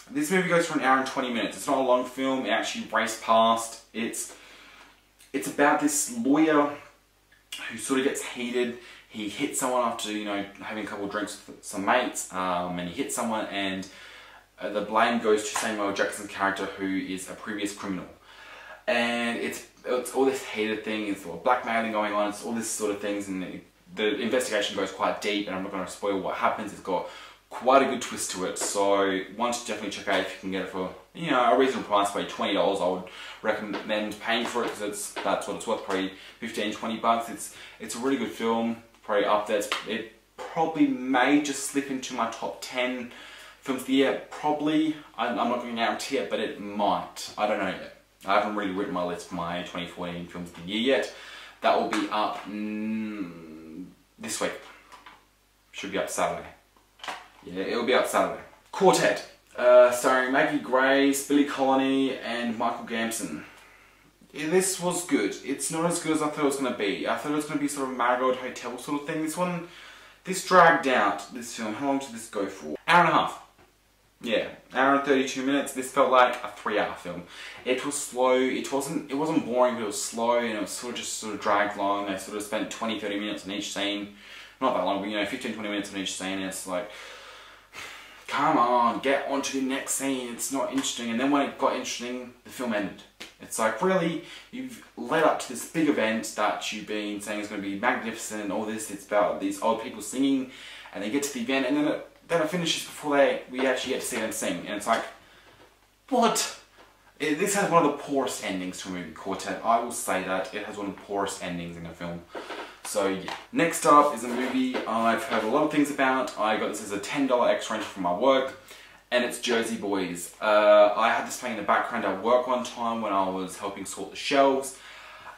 This movie goes for 1 hour and 20 minutes. It's not a long film. It actually raced past. It's about this lawyer who sort of gets heated. He hits someone after, you know, having a couple of drinks with some mates, and he hits someone, and the blame goes to Samuel Jackson's character, who is a previous criminal. And it's all this hated thing, it's all blackmailing going on, it's all this sort of things, and the investigation goes quite deep, and I'm not going to spoil what happens. It's got quite a good twist to it, so one should definitely check out if you can get it for, you know, a reasonable price, probably $20. I would recommend paying for it because that's what it's worth, probably 15-20 bucks. It's a really good film, probably up there. It probably may just slip into my top 10 films of the year, probably. I'm not going to guarantee it, but it might. I don't know yet. I haven't really written my list for my 2014 films of the year yet. That will be up this week. Should be up Saturday. Yeah, it'll be up Saturday. Quartet, starring Maggie Grace, Billy Connolly, and Michael Gambson. Yeah, this was good. It's not as good as I thought it was going to be. I thought it was going to be sort of a Marigold Hotel sort of thing. This dragged out, this film. How long did this go for? Hour and a half. Yeah, hour and 32 minutes. This felt like a 3-hour film. It was slow. It wasn't boring, but it was slow, and it was sort of dragged along. They sort of spent 20-30 minutes on each scene. Not that long, but you know, 15-20 minutes on each scene, and it's like, come on, get on to the next scene. It's not interesting. And then when it got interesting, the film ended. It's like, really, you've led up to this big event that you've been saying is going to be magnificent and all this. It's about these old people singing, and they get to the event, and then it finishes before we actually get to see them sing. And it's like, what? This has one of the poorest endings to a movie, Quartet. I will say that. It has one of the poorest endings in a film. So yeah. Next up is a movie I've heard a lot of things about. I got this as a $10 extra from my work, and it's Jersey Boys. I had this playing in the background at work one time when I was helping sort the shelves.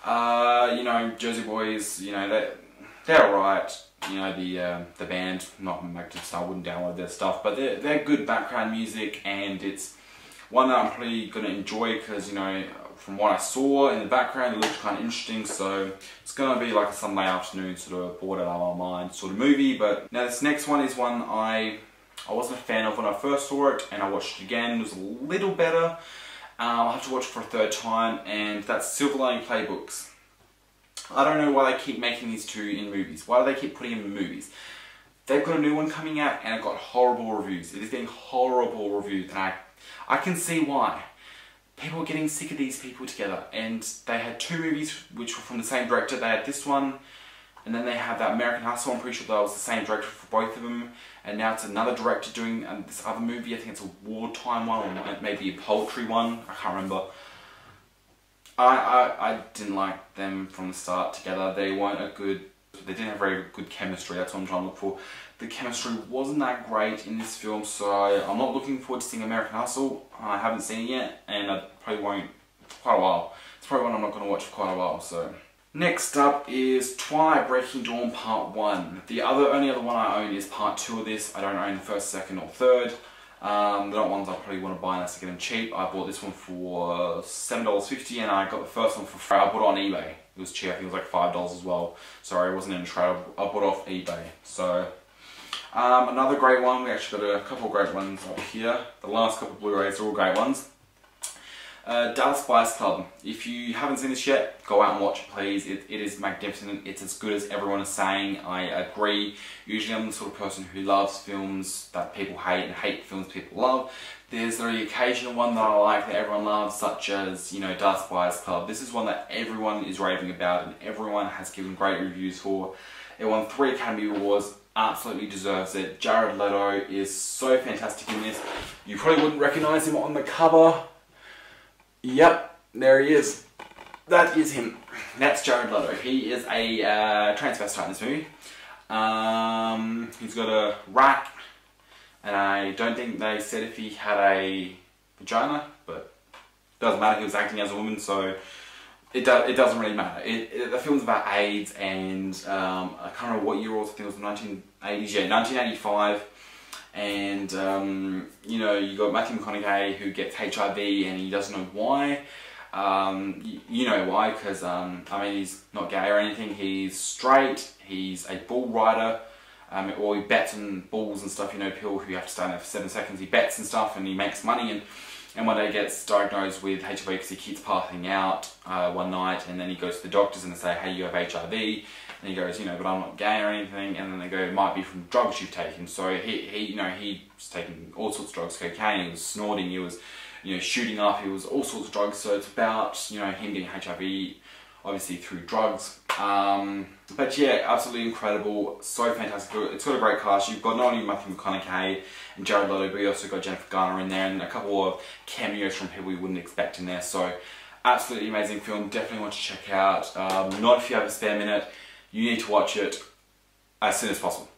You know, Jersey Boys, you know, they're alright. You know, the band, not magnificent, I wouldn't download their stuff, but they're good background music, and it's one that I'm probably going to enjoy because, you know, from what I saw in the background, it looked kind of interesting, so it's going to be like a Sunday afternoon sort of bored out of my mind sort of movie. But now this next one is one I wasn't a fan of when I first saw it, and I watched it again. It was a little better. I'll have to watch it for a third time, and that's Silver Lining Playbooks. I don't know why they keep making these two in movies. Why do they keep putting them in movies? They've got a new one coming out, and it got horrible reviews. It is getting horrible reviews, and I can see why. People are getting sick of these people together, and they had two movies which were from the same director. They had this one, and then they had that American Hustle. I'm pretty sure that was the same director for both of them, and now it's another director doing this other movie. I think it's a wartime one, or maybe a poetry one. I can't remember. I didn't like them from the start together. They didn't have very good chemistry. That's what I'm trying to look for. The chemistry wasn't that great in this film, so I'm not looking forward to seeing American Hustle. I haven't seen it yet, and I probably won't for quite a while. It's probably one I'm not going to watch for quite a while. So next up is Twilight Breaking Dawn Part 1. The only other one I own is Part 2 of this. I don't own the first, second, or third. They're not ones I probably want to buy unless I get them cheap. I bought this one for $7.50, and I got the first one for free. I bought it on eBay. It was cheap. I think it was like $5 as well. Sorry, it wasn't in a trade. I bought it off eBay. So another great one. We actually got a couple of great ones up here. The last couple of Blu-rays are all great ones. Dallas Buyers Club. If you haven't seen this yet, go out and watch it, please. It is magnificent. It's as good as everyone is saying. I agree. Usually I'm the sort of person who loves films that people hate and hate films people love. There's the occasional one that I like that everyone loves, such as, you know, Dallas Buyers Club. This is one that everyone is raving about and everyone has given great reviews for. It won 3 Academy Awards. Absolutely deserves it. Jared Leto is so fantastic in this. You probably wouldn't recognise him on the cover. Yep, there he is. That is him. That's Jared Leto. He is a transvestite in this movie. He's got a rack, and I don't think they said if he had a vagina, but it doesn't matter. He was acting as a woman, so it doesn't really matter. The film's about AIDS, and I can't remember what year it was. I think it was the 1980s. Yeah, 1985. And, you know, you got Matthew McConaughey who gets HIV and he doesn't know why. You know why, because I mean, he's not gay or anything, he's straight, he's a bull rider, or he bets on bulls and stuff, you know, people who have to stand there for 7 seconds, he bets and stuff and he makes money, and one day gets diagnosed with HIV because he keeps passing out one night, and then he goes to the doctors and they say, hey, you have HIV, and he goes, you know, but I'm not gay or anything, and then they go, it might be from drugs you've taken. So he you know, he was taking all sorts of drugs, cocaine, he was snorting, he was, you know, shooting up, he was all sorts of drugs. So it's about, you know, him getting HIV, obviously through drugs. But yeah, absolutely incredible, so fantastic. It's got a great cast. You've got not only Matthew McConaughey and Jared Leto, but you also got Jennifer Garner in there, and a couple of cameos from people you wouldn't expect in there. So absolutely amazing film, definitely want to check out. Not if you have a spare minute, you need to watch it as soon as possible.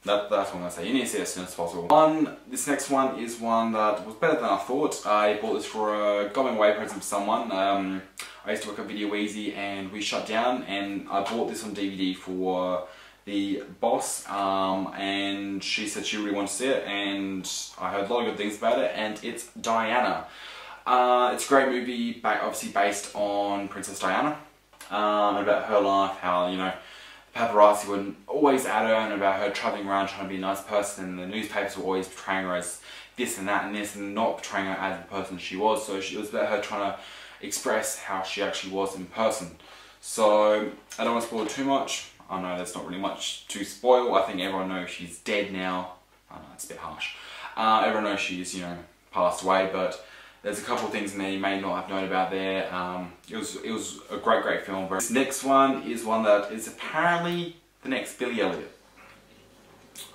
That's what I'm going to say, you need to see it as soon as possible. This next one is one that was better than I thought. I bought this for a going away present for someone. I used to work at Video Easy and we shut down, and I bought this on DVD for the boss, and she said she really wanted to see it, and I heard a lot of good things about it, and it's Diana. It's a great movie, obviously based on Princess Diana, about her life, how, you know, paparazzi were always at her, and about her travelling around trying to be a nice person, and the newspapers were always portraying her as this and that and this, and not portraying her as the person she was. So it was about her trying to express how she actually was in person. So I don't want to spoil too much. I know there's not really much to spoil. I think everyone knows she's dead now. I know it's a bit harsh. Everyone knows she's, you know, passed away, but there's a couple of things in there you may not have known about there. It was a great film. This next one is one that is apparently the next Billy Elliot.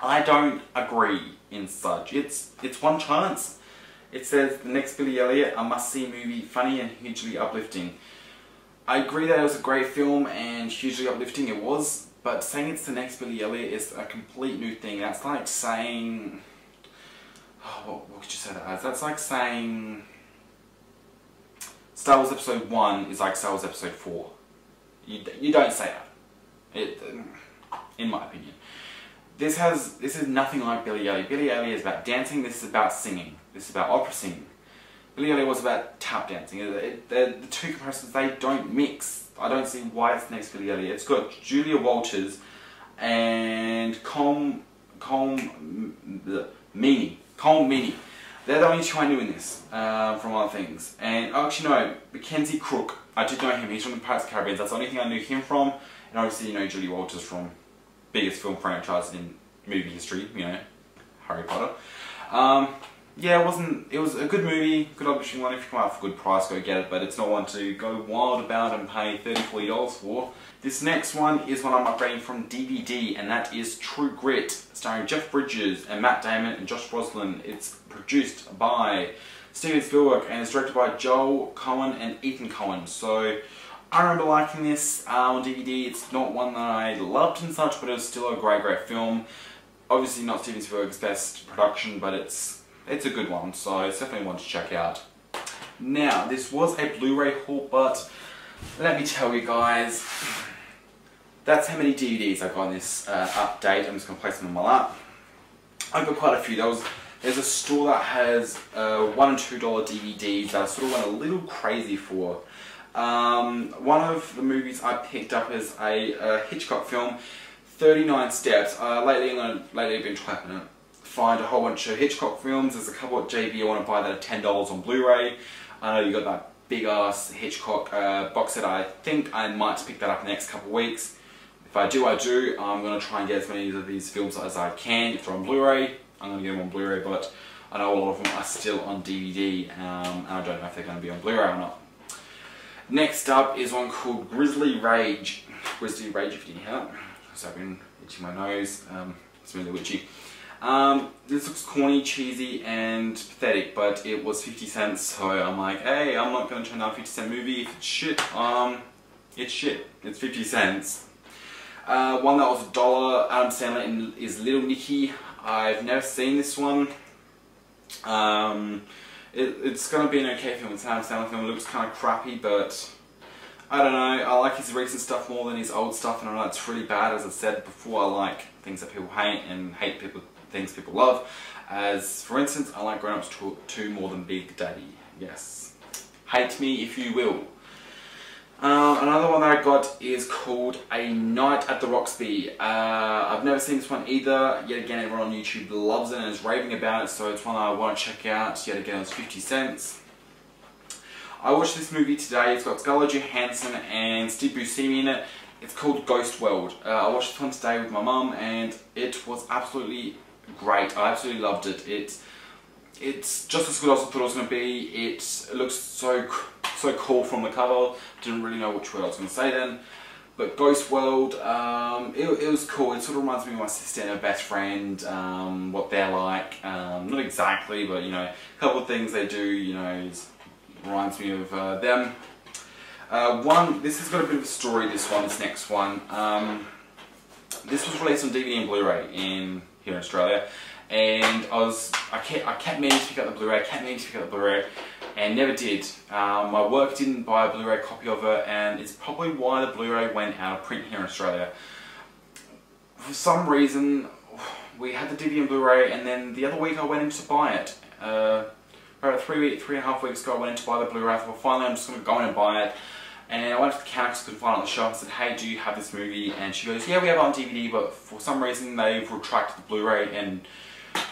I don't agree in such. It's one chance. It says the next Billy Elliot, a must-see movie, funny and hugely uplifting. I agree that it was a great film and hugely uplifting, it was, but saying it's the next Billy Elliot is a complete new thing. That's like saying, oh, what could you say that as? That's like saying Star Wars Episode 1 is like Star Wars Episode 4. You don't say that, in my opinion. This is nothing like Billy Elliot. Billy Elliot is about dancing, this is about singing. This is about opera singing. Billy Elliot was about tap dancing. The two comparisons, they don't mix. I don't see why it's the next Billy Elliot. It's got Julia Walters and Colm Meaney. They're the only two I knew in this, from other things. And actually no, Mackenzie Crook, I did know him. He's from the Pirates of the Caribbean. That's the only thing I knew him from. And obviously, you know, Julia Walters from biggest film franchise in movie history, you know, Harry Potter. Yeah, it was a good movie, good opportunity one. If you come out for a good price, go get it, but it's not one to go wild about and pay $30, $40 for. This next one is one I'm upgrading from DVD, and that is True Grit, starring Jeff Bridges and Matt Damon and Josh Brolin. It's produced by Steven Spielberg and it's directed by Joel Cohen and Ethan Cohen. So I remember liking this on DVD. It's not one that I loved and such, but it was still a great film. Obviously not Steven Spielberg's best production, but it's a good one, so it's definitely one to check out. Now, this was a Blu-ray haul, but let me tell you guys, that's how many DVDs I got in this update. I'm just going to place them on my lap. I got quite a few. There's a store that has $1 and $2 DVDs that I sort of went a little crazy for. One of the movies I picked up is a Hitchcock film, 39 Steps. Lately I've been trying to find a whole bunch of Hitchcock films. There's a couple at JB I want to buy that are $10 on Blu-ray. I know you got that big ass Hitchcock box set. I think I might pick that up in the next couple of weeks. If I do, I'm going to try and get as many of these films as I can. If they're on Blu-ray, I'm going to get them on Blu-ray, but I know a lot of them are still on DVD, and I don't know if they're going to be on Blu-ray or not. Next up is one called Grizzly Rage. Grizzly Rage, if you didn't hear it. So I've been itching my nose. It's really witchy. This looks corny, cheesy, and pathetic, but it was 50 cents, so I'm like, hey, I'm not going to turn down a 50-cent movie. If it's shit, it's shit. It's 50 cents. One that was $1, Adam Sandler is Little Nicky. I've never seen this one. It's going to be an okay film. It's an Adam Sandler film. It looks kind of crappy, but I don't know. I like his recent stuff more than his old stuff, and I know it's really bad. As I said before, I like things that people hate and hate things people love. As for instance, I like Grown Ups 2 more than Big Daddy. Yes. Hate me if you will. Another one that I got is called A Night at the Roxby. I've never seen this one either. Yet again, everyone on YouTube loves it and is raving about it, so it's one I want to check out. Yet again, it's 50 cents. I watched this movie today. It's got Scarlett Johansson and Steve Buscemi in it. It's called Ghost World. I watched this one today with my mum and it was absolutely great. I absolutely loved it. It's just as good as I thought it was going to be. It looks so cool from the cover. Didn't really know which word I was going to say then. But Ghost World, it was cool. It sort of reminds me of my sister and her best friend, what they're like. Not exactly, but you know, a couple of things they do, you know, reminds me of them. This has got a bit of a story, this next one. This was released on DVD and Blu-ray here in Australia. And I kept meaning to pick up the Blu-ray, and never did. My work didn't buy a Blu-ray copy of it, and it's probably why the Blu-ray went out of print here in Australia. For some reason, we had the DVD and Blu-ray, and then the other week I went in to buy it. About 3.5 weeks ago I went in to buy the Blu-ray. I thought, finally I'm just going to go in and buy it. And I went to the counter because I couldn't find it on the shelf. I said, hey, do you have this movie? And she goes, yeah, we have it on DVD, but for some reason they've retracted the Blu-ray and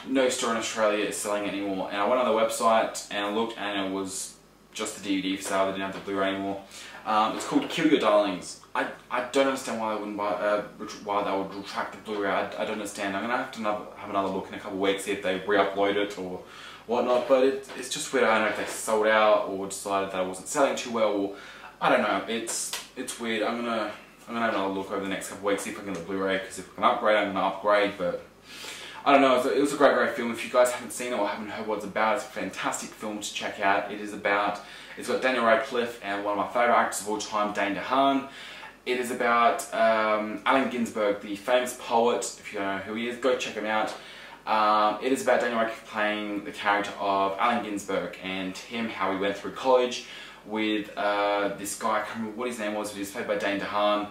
no store in Australia is selling it anymore. And I went on the website and I looked, and it was just the DVD for sale. They didn't have the Blu-ray anymore. It's called Kill Your Darlings. I don't understand why they wouldn't why they would retract the Blu-ray. I don't understand. I'm gonna have to have another look in a couple of weeks, see if they re-upload it or whatnot. But it's just weird. I don't know if they sold out or decided that it wasn't selling too well, or I don't know. It's weird. I'm gonna have another look over the next couple of weeks, see if I can get the Blu-ray. Because if I can upgrade, I'm gonna upgrade. But I don't know, it was a great film. If you guys haven't seen it or haven't heard what it's about, it's a fantastic film to check out. It's got Daniel Radcliffe and one of my favourite actors of all time, Dane DeHaan. It is about Allen Ginsberg, the famous poet. If you don't know who he is, go check him out. It is about Daniel Radcliffe playing the character of Allen Ginsberg and how he went through college with this guy, I can't remember what his name was, but he was played by Dane DeHaan.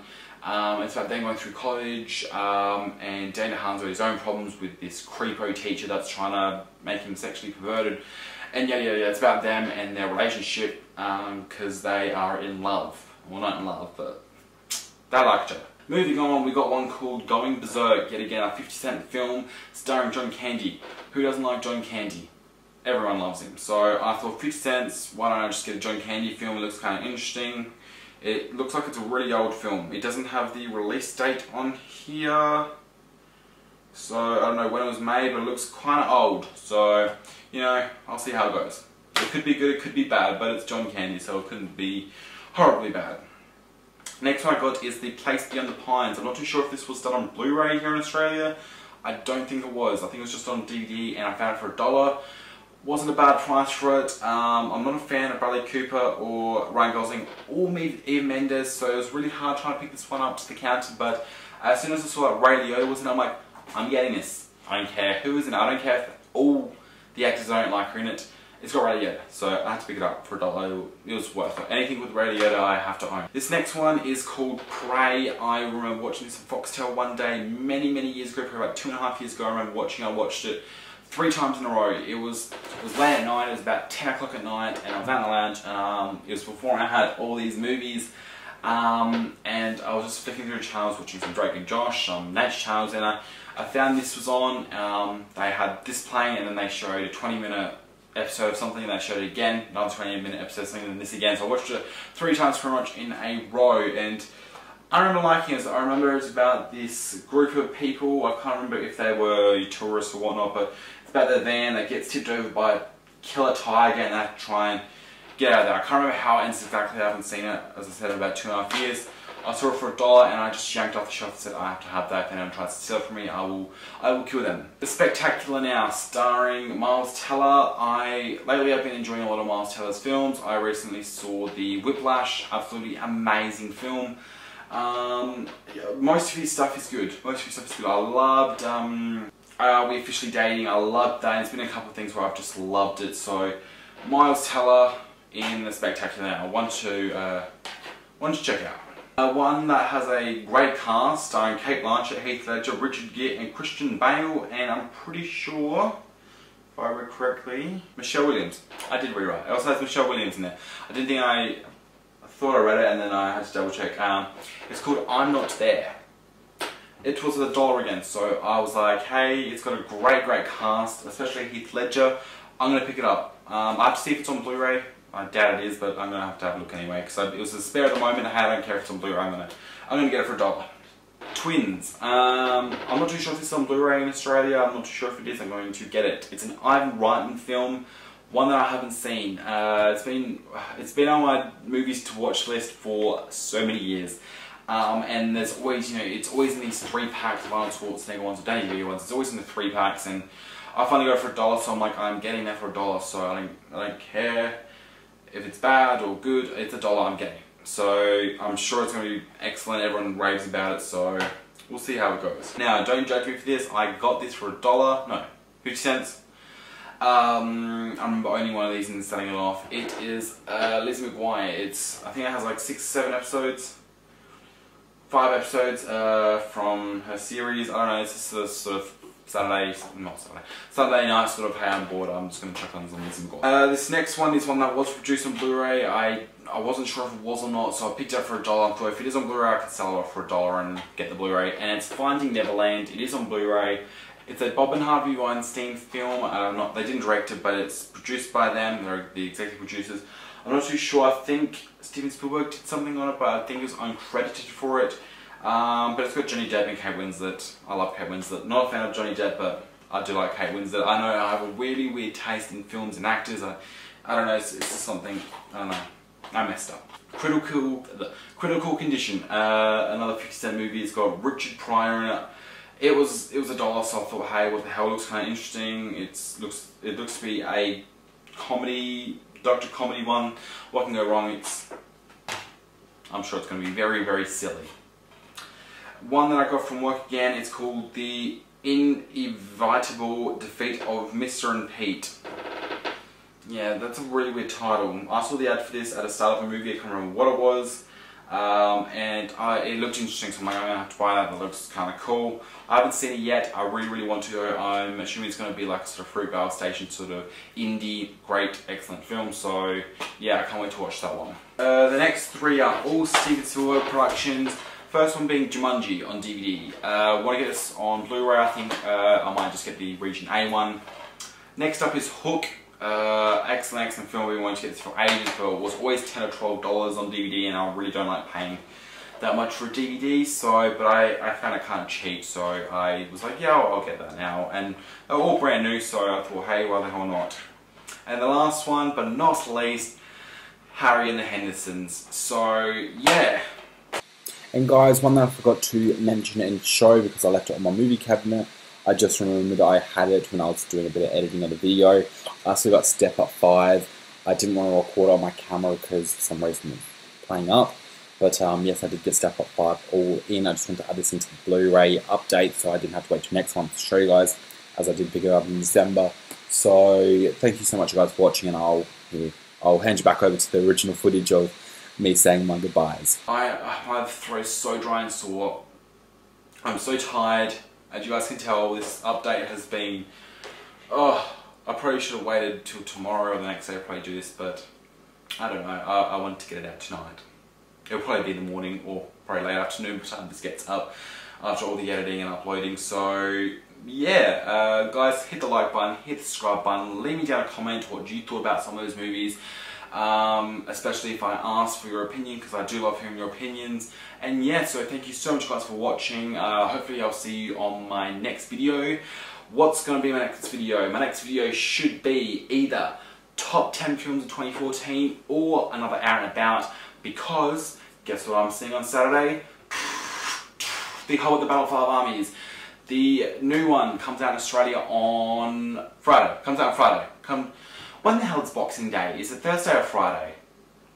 It's about them going through college, and Dane DeHaan's got his own problems with this creepo teacher that's trying to make him sexually perverted, and yeah, it's about them and their relationship, because they are in love. Well, not in love, but they like each other. Moving on, we got one called Going Berserk, yet again a 50-cent film starring John Candy. Who doesn't like John Candy? Everyone loves him. So I thought 50 cents, why don't I just get a John Candy film? It looks kind of interesting. It looks like it's a really old film. It doesn't have the release date on here, so I don't know when it was made, but it looks kind of old. So, you know, I'll see how it goes. It could be good, it could be bad, but it's John Candy, so it couldn't be horribly bad. Next one I got is The Place Beyond the Pines. I'm not too sure if this was done on Blu-ray here in Australia. I don't think it was. I think it was just on DVD, and I found it for $1. Wasn't a bad price for it. I'm not a fan of Bradley Cooper or Ryan Gosling or Eva Mendes, so it was really hard trying to pick this one up to the counter, but as soon as I saw that Ray Liotta was in it, I'm like, I'm getting this. I don't care who is in it, I don't care if all the actors I don't like are in it. It's got Ray Liotta, so I had to pick it up for $1. It was worth it. Anything with Ray Liotta I have to own. This next one is called Prey. I remember watching this on Foxtel one day many years ago, probably about 2.5 years ago. I watched it 3 times in a row. It was late at night, it was about 10 o'clock at night, and I was out in the lounge. It was before I had all these movies, and I was just flicking through channels, watching some Drake and Josh, some Nature channels, and I found this was on. They had this playing, and then they showed a 20-minute episode of something, and they showed it again, another 20-minute episode of something, and then this again. So I watched it 3 times pretty much in a row, and I remember liking it. I remember it's about this group of people. I can't remember if they were tourists or whatnot, but it's about their van that gets tipped over by a killer tiger, and they have to try and get out of there. I can't remember how it ends exactly. I haven't seen it, as I said, in about 2.5 years. I saw it for $1, and I just yanked off the shelf and said, I have to have that. If anyone tries to steal it from me, I will kill them. The Spectacular Now, starring Miles Teller. Lately I've been enjoying a lot of Miles Teller's films. I recently saw the Whiplash, absolutely amazing film. Most of his stuff is good. I loved Are We Officially Dating? I loved that. There's been a couple of things where I've just loved it. So Miles Teller in The Spectacular Now, one to check out. One that has a great cast, starring Cate Blanchett, Heath Ledger, Richard Gere and Christian Bale, and I'm pretty sure, if I read correctly, Michelle Williams. I did rewrite. It also has Michelle Williams in there. I thought thought I read it and then I had to double check. It's called I'm Not There. It was $1 again, so I was like, hey, it's got a great cast, especially Heath Ledger. I'm going to pick it up. I have to see if it's on Blu-ray. I doubt it is, but I'm going to have a look anyway, because it was a spare at the moment. I don't care if it's on Blu-ray. I'm going to get it for $1. Twins. I'm not too sure if it's on Blu-ray in Australia. I'm not too sure if it is. I'm going to get it. It's an Ivan Reitman film, one that I haven't seen. It's been on my movies to watch list for so many years. And there's always, you know, it's always in these 3-packs of Arnold Schwarzenegger ones or Danny DeVito ones. It's always in the 3-packs, and I finally got it for $1, so I'm like, I'm getting that for $1, so I don't care if it's bad or good. It's $1 I'm getting. So I'm sure it's going to be excellent. Everyone raves about it, so we'll see how it goes. Now, don't judge me for this. I got this for $1. No, 50 cents. I remember owning one of these and selling it off. It is Lizzie McGuire. I think it has like 6-7 episodes. 5 episodes from her series. I don't know, it's just a sort of Saturday night sort of, hey, I'm bored, I'm just going to check on Lizzie McGuire. This next one is one that was produced on Blu-ray. I wasn't sure if it was or not, so I picked it up for $1. I thought if it is on Blu-ray, I can sell it off for $1 and get the Blu-ray. And it's Finding Neverland. It is on Blu-ray. It's a Bob and Harvey Weinstein film. They didn't direct it, but it's produced by them. They're the executive producers. I'm not too sure. I think Steven Spielberg did something on it, but I think he was uncredited for it. But it's got Johnny Depp and Kate Winslet. I love Kate Winslet. Not a fan of Johnny Depp, but I do like Kate Winslet. I know I have a really weird taste in films and actors. I don't know, it's just something, I don't know. I messed up. Critical Condition. Another 50-cent movie. It's got Richard Pryor in it. It was $1, so I thought, hey, what the hell, looks kind of interesting. It looks to be a comedy, doctor comedy one. What can go wrong? I'm sure it's going to be very silly. One that I got from work again, it's called The Inevitable Defeat of Mr. and Pete. Yeah, that's a really weird title. I saw the ad for this at the start of a movie, I can't remember what it was. And it looked interesting, so I'm like, I'm going to have to buy that. That looks kind of cool. I haven't seen it yet. I really want to. I'm assuming it's going to be like a sort of Fruitvale station sort of indie, great, excellent film. So yeah, I can't wait to watch that one. The next 3 are all Steven Spielberg productions. First one being Jumanji on DVD. Want to get this on Blu-ray, I think. I might just get the Region A one. Next up is Hook. Excellent film. We wanted to get this for ages, but it was always $10 or $12 on DVD, and I really don't like paying that much for a DVD. So, but I found it kind of cheap, so I was like, yeah, I'll get that now. And they're all brand new, so I thought, hey, why the hell not? And the last one, but not least, Harry and the Hendersons. So, yeah. And guys, one that I forgot to mention and show because I left it on my movie cabinet. I just remembered I had it when I was doing a bit of editing of the video. I still got Step Up 5. I didn't want to record on my camera because for some reason it was playing up. But yes, I did get Step Up 5 all in. I just wanted to add this into the Blu-ray update so I didn't have to wait till next month to show you guys, as I did pick it up in December. So thank you so much guys for watching, and I'll hand you back over to the original footage of me saying my goodbyes. My throat's so dry and sore. I'm so tired. As you guys can tell, this update has been... Oh, I probably should have waited till tomorrow or the next day to probably do this, but I don't know. I wanted to get it out tonight. It'll probably be in the morning or probably late afternoon by the time this gets up after all the editing and uploading. So yeah, guys, hit the like button, hit the subscribe button, leave me down a comment what you thought about some of those movies. Especially if I ask for your opinion, because I do love hearing your opinions. And yeah, so thank you so much guys for watching. Hopefully I'll see you on my next video. What's going to be my next video? My next video should be either top 10 films of 2014 or another hour and about, because guess what I'm seeing on Saturday? The Hobbit, the Battle for Five Armies. The new one comes out in Australia on Friday. Comes out on Friday. When the hell is Boxing Day? Is it Thursday or Friday?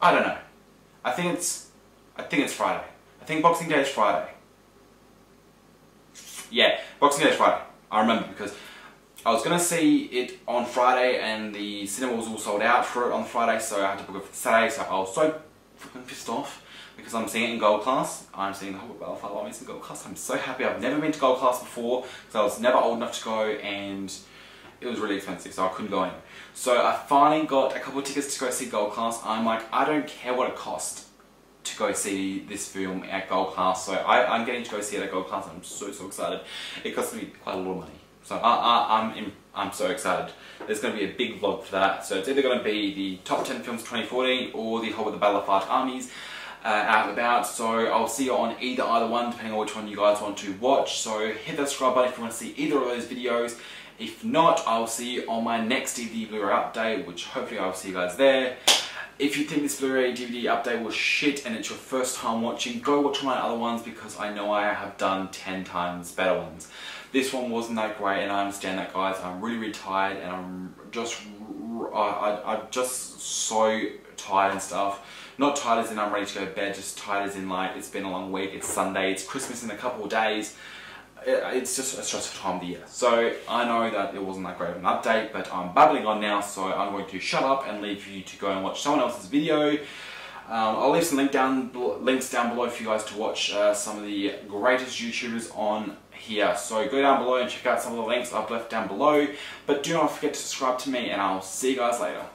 I don't know. I think it's Friday. I think Boxing Day is Friday. Yeah, Boxing Day is Friday. I remember because I was going to see it on Friday and the cinema was all sold out for it on Friday, so I had to book it for Saturday, so I was so fucking pissed off because I'm seeing it in gold class. I'm seeing the Hobbit Battle for Five Armies in gold class. I'm so happy. I've never been to gold class before because I was never old enough to go, and it was really expensive, so I couldn't go in. So I finally got a couple of tickets to go see gold class. I'm like, I don't care what it cost. to go see this film at Gold Class. So I'm getting to go see it at Gold Class. I'm so excited. It cost me quite a lot of money. So I'm so excited. There's going to be a big vlog for that. So it's either going to be the top 10 films 2014 or the Hobbit: The Battle of Five Armies out and about. So I'll see you on either one, depending on which one you guys want to watch. So hit that subscribe button if you want to see either of those videos. If not, I'll see you on my next DVD Blu-ray update, which hopefully I'll see you guys there. If you think this Blu-ray DVD update was shit and it's your first time watching, go watch my other ones because I know I have done 10 times better ones. This one wasn't that great, and I understand that, guys. I'm really tired, and I'm just so tired and stuff. Not tired as in I'm ready to go to bed, just tired as in like it's been a long week, it's Sunday, it's Christmas in a couple of days. It's just a stressful time of the year. So I know that it wasn't that great of an update, but I'm babbling on now, so I'm going to shut up and leave you to go and watch someone else's video. I'll leave some links down below for you guys to watch some of the greatest YouTubers on here. So go down below and check out some of the links I've left down below. But do not forget to subscribe to me, and I'll see you guys later.